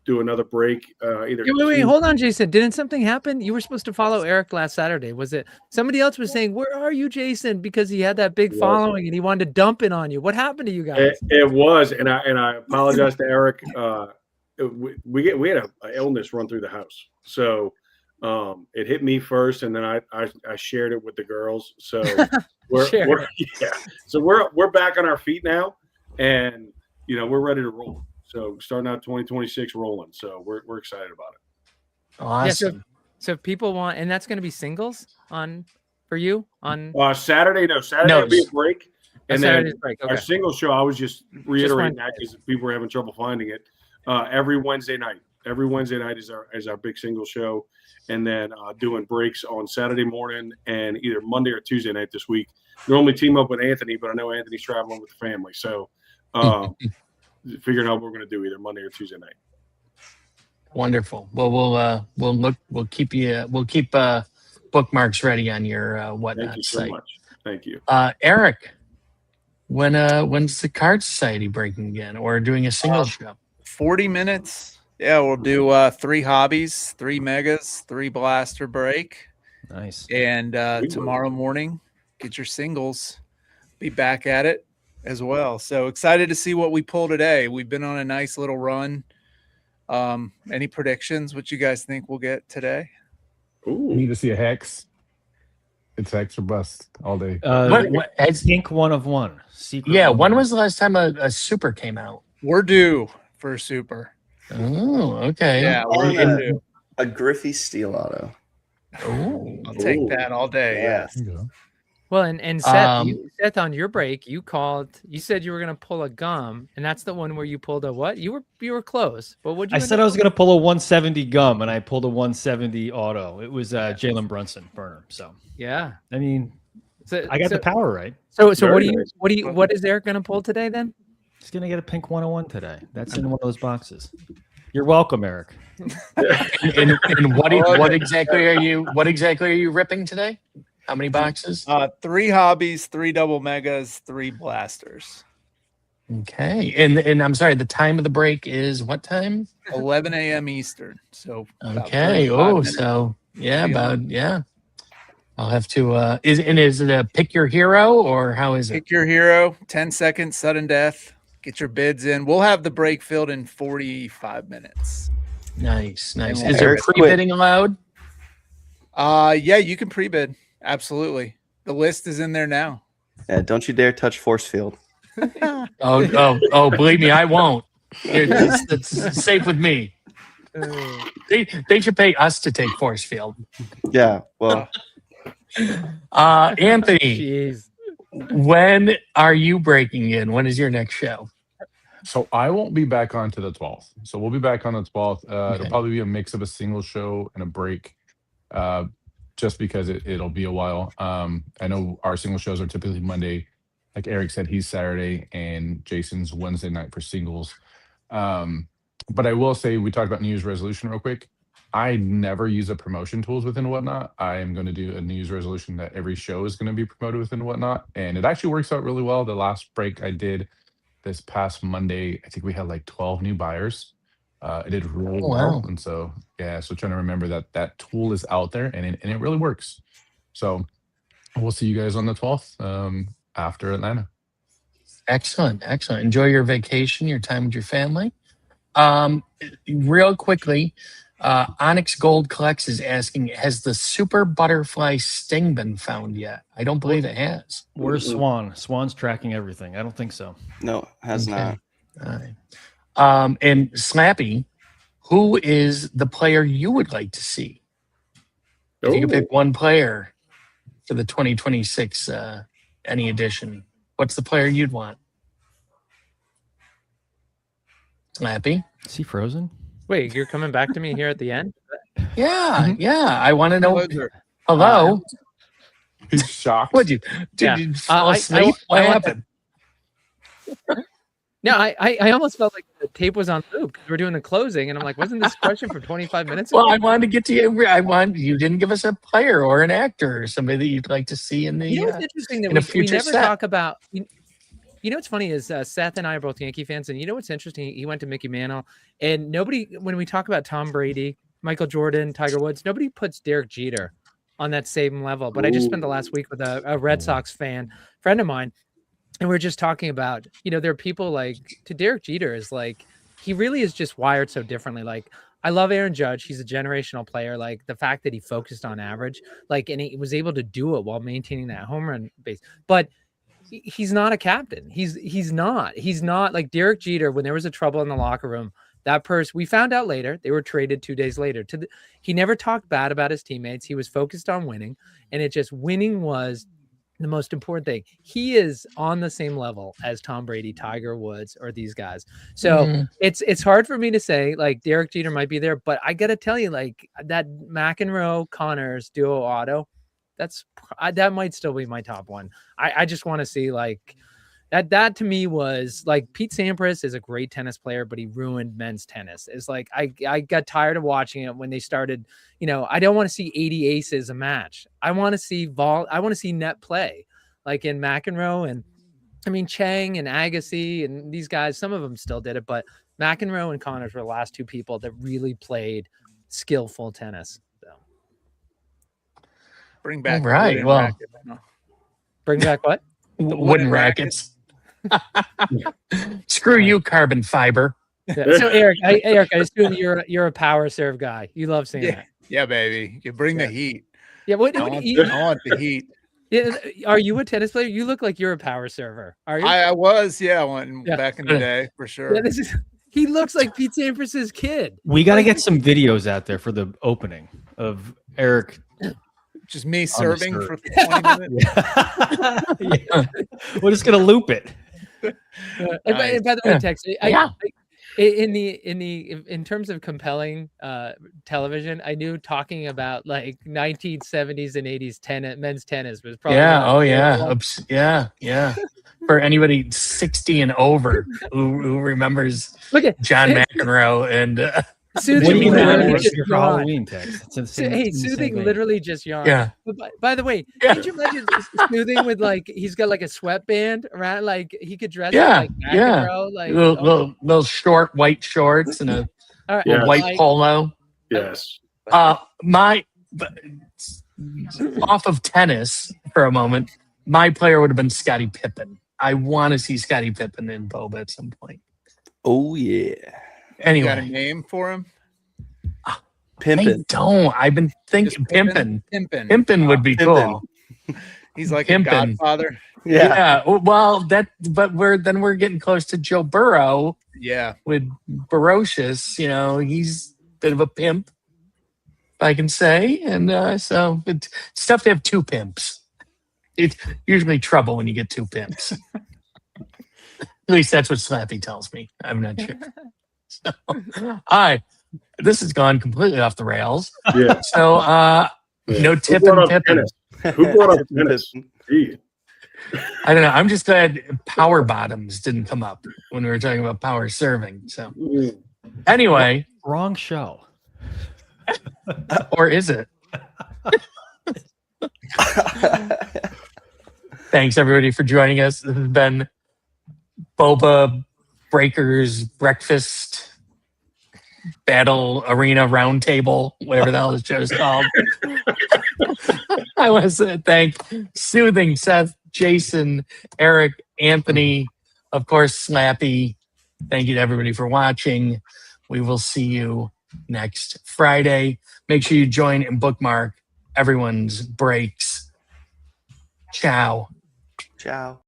do another break. Wait, hold on, Jason. Didn't something happen? You were supposed to follow Eric last Saturday. Was it somebody else was saying, "Where are you, Jason?" Because he had that big following and he wanted to dump it on you. What happened to you guys? It was, and I apologize to Eric. We had an illness run through the house, so it hit me first, and then I shared it with the girls. So we're back on our feet now, and we're ready to roll. So starting out 2026 rolling. So we're excited about it. Awesome. Yeah, so if people want, and that's going to be singles for you on Saturday. No, Saturday will be a break. And then break. Okay. Our single show, I was just reiterating that because people were having trouble finding it. Every Wednesday night is our big single show. And then doing breaks on Saturday morning and either Monday or Tuesday night this week. Normally team up with Anthony, but I know Anthony's traveling with the family. So figuring out what we're going to do either Monday or Tuesday night. Wonderful. Well, we'll keep bookmarks ready on your whatnot Thank you so site. much. Thank you. Eric, when's the Card Society breaking again, or doing a single show? 40 minutes. Yeah, we'll do 3 hobbies, 3 megas, 3 blaster break. Nice. And tomorrow morning, get your singles. Be back at it as well. So excited to see what we pull today. We've been on a nice little run. Any predictions? What you guys think we'll get today? We need to see a hex. It's hex or bust all day. Ink 1 of 1. Secret. Yeah. When was the last time a super came out? We're due for a super. Oh, okay. Yeah, a Griffey Steel Auto. Oh, I'll take that all day. Yes. Well, and Seth, Seth, on your break, you said you were going to pull a gum, and that's the one where you pulled a what? You were close, but what? I said I was going to pull a 170 gum, and I pulled a 170 auto. It was Jalen Brunson burner. So yeah, I mean, I got the power right. So what is Eric going to pull today then? He's going to get a pink 101 today. That's in one of those boxes. You're welcome, Eric. and what exactly are you ripping today? How many boxes? 3 hobbies, 3 double megas, 3 blasters. Okay. And I'm sorry, the time of the break is what time? 11 a.m. Eastern. So okay. I'll have to is it a pick your hero or how is it? Pick your hero, 10 seconds, sudden death. Get your bids in. We'll have the break filled in 45 minutes. Nice. Is there pre-bidding allowed? Yeah, you can pre-bid. Absolutely. The list is in there now. Yeah, don't you dare touch force field. Oh, believe me, I won't. It's safe with me. They should pay us to take force field. Yeah, well. Anthony, jeez. When are you breaking in? When is your next show? So I won't be back on to the 12th. So we'll be back on the 12th. It'll probably be a mix of a single show and a break, just because it'll be a while. I know our single shows are typically Monday. Like Eric said, he's Saturday, and Jason's Wednesday night for singles. But I will say, we talked about New Year's resolution real quick. I never use a promotion tools within Whatnot. I am going to do a New Year's resolution that every show is going to be promoted within Whatnot. And it actually works out really well. The last break I did this past Monday, I think we had like 12 new buyers. It did really well. And so, so trying to remember that tool is out there and it really works. So we'll see you guys on the 12th after Atlanta. Excellent. Enjoy your vacation, your time with your family. Real quickly, Onyx Gold Collects is asking, has the super butterfly sting been found yet? I don't believe it has. Where's Swan? Swan's tracking everything. I don't think so. No, has not. All right. And Slappy, who is the player you would like to see? If you could pick one player for the 2026 any edition? What's the player you'd want? Slappy? Is he frozen? Wait, you're coming back to me here at the end? Yeah, yeah. I want to know. Closer. Hello? He's shocked. What'd you? Did Yeah. you fall asleep? What happened? No, I almost felt like the tape was on loop because we're doing the closing, and I'm like, wasn't this question from 25 minutes ago? Well, I wanted to get to you. You didn't give us a player or an actor or somebody that you'd like to see in the. You know what's interesting that in a we future never set. talk about. You know what's funny is Seth and I are both Yankee fans, and you know what's interesting? He went to Mickey Mantle, and nobody, when we talk about Tom Brady, Michael Jordan, Tiger Woods, nobody puts Derek Jeter on that same level. But I just spent the last week with a Red Sox friend of mine, and we're just talking about, there are people like, to Derek Jeter is like, he really is just wired so differently. Like, I love Aaron Judge. He's a generational player. Like the fact that he focused on average, like, and he was able to do it while maintaining that home run base. But he's not a captain. He's not like Derek Jeter. When there was a trouble in the locker room, that person, we found out later, they were traded 2 days later. He never talked bad about his teammates. He was focused on winning, and winning was the most important thing. He is on the same level as Tom Brady, Tiger Woods, or these guys. So it's hard for me to say like Derek Jeter might be there, but I got to tell you, like that McEnroe Connors duo auto, that might still be my top one. I just want to see like that to me was like Pete Sampras is a great tennis player, but he ruined men's tennis. It's like I got tired of watching it when they started, I don't want to see 80 aces a match. I want to see net play like in McEnroe, and I mean Chang and Agassi and these guys, some of them still did it, but McEnroe and Connors were the last two people that really played skillful tennis. Bring back. Right. Well, bring back what? Wooden rackets. Screw you, carbon fiber. Yeah. So Eric, I assume you're a power serve guy. You love seeing that. Yeah, baby. You bring the heat. Yeah. I want the heat. Yeah. Are you a tennis player? You look like you're a power server. Are you? I was. Yeah, back in the day for sure. Yeah, he looks like Pete Sampras's kid. We got to get some videos out there for the opening of Eric. Just me serving for 20 minutes. Yeah. We're just gonna loop it. And by the way, Tex, in terms of compelling television, I knew talking about like 1970s and 80s men's tennis was probably yeah. For anybody 60 and over who remembers John McEnroe and. Soothing Halloween text. Soothing literally just yawned. Yeah. But by the way, could you imagine Soothing with like he's got like a sweatband around, like he could dress like McEnroe, like little short white shorts and a white polo. Yes. Off of tennis for a moment, my player would have been Scottie Pippen. I want to see Scottie Pippen in Boba at some point. Oh yeah. Anyway, you got a name for him? Pimpin'. I don't. I've been thinking Pimpin'. Pimpin' would be cool. He's like a godfather. Yeah. Well, but we're getting close to Joe Burrow. Yeah. With Barocious, he's a bit of a pimp, if I can say, and so it's tough to have two pimps. It's usually trouble when you get two pimps. At least that's what Slappy tells me. I'm not sure. So, this has gone completely off the rails. Yeah. So, no tip and Pippin. Who brought up tennis? I don't know. I'm just glad power bottoms didn't come up when we were talking about power serving. So, anyway, wrong show. Or is it? Thanks everybody for joining us. This has been Boba Breakers Breakfast Battle Arena Roundtable, whatever the hell this show is called. I want to thank Soothing, Seth, Jason, Eric, Anthony, of course, Slappy. Thank you to everybody for watching. We will see you next Friday. Make sure you join and bookmark everyone's breaks. Ciao. Ciao.